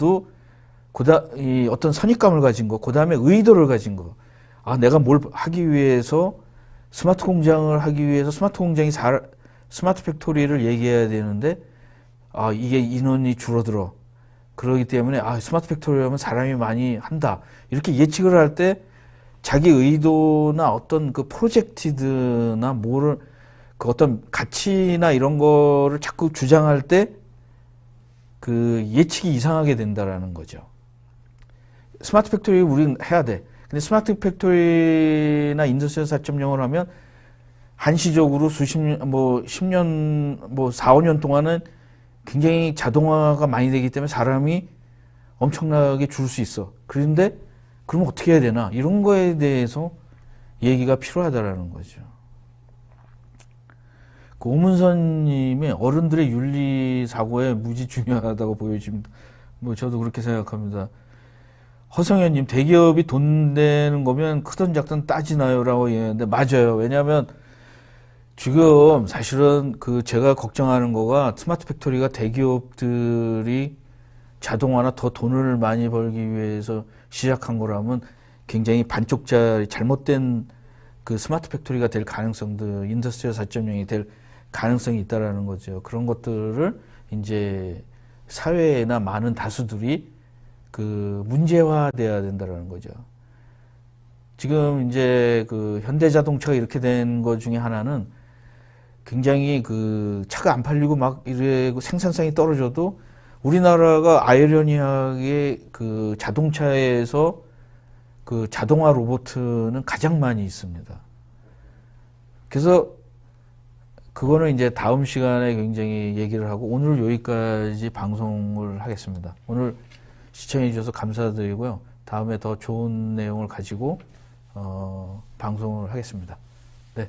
[SPEAKER 1] 이 어떤 선입감을 가진 거, 그 다음에 의도를 가진 거. 아, 내가 뭘 하기 위해서 스마트 공장을 하기 위해서 스마트 팩토리를 얘기해야 되는데, 아, 이게 인원이 줄어들어. 그러기 때문에, 아, 스마트 팩토리 하면 사람이 많이 한다. 이렇게 예측을 할 때 자기 의도나 어떤 프로젝티드나 어떤 가치나 이런 거를 자꾸 주장할 때 예측이 이상하게 된다라는 거죠. 스마트 팩토리 우리는 해야 돼. 근데 스마트 팩토리나 인더스트리 4.0을 하면 한시적으로 10년, 4, 5년 동안은 굉장히 자동화가 많이 되기 때문에 사람이 엄청나게 줄 수 있어. 그런데 그러면 어떻게 해야 되나? 이런 거에 대해서 얘기가 필요하다라는 거죠. 오문선님의 어른들의 윤리 사고에 무지 중요하다고 보여집니다. 저도 그렇게 생각합니다. 허성현님, 대기업이 돈 내는 거면 크든 작든 따지나요? 라고 얘기했는데, 맞아요. 왜냐하면 지금 사실은 제가 걱정하는 거가 스마트 팩토리가 대기업들이 자동화나 더 돈을 많이 벌기 위해서 시작한 거라면 굉장히 반쪽짜리 잘못된 스마트 팩토리가 될 가능성도 인더스트리 4.0이 될 가능성이 있다라는 거죠. 그런 것들을 이제 사회나 많은 다수들이 문제화돼야 된다라는 거죠. 지금 이제 현대자동차가 이렇게 된 것 중에 하나는 굉장히 차가 안 팔리고 막 이래고 생산성이 떨어져도 우리나라가 아이러니하게 자동차에서 자동화 로봇은 가장 많이 있습니다. 그래서 그거는 이제 다음 시간에 굉장히 얘기를 하고 오늘 여기까지 방송을 하겠습니다. 오늘 시청해 주셔서 감사드리고요. 다음에 더 좋은 내용을 가지고 방송을 하겠습니다. 네.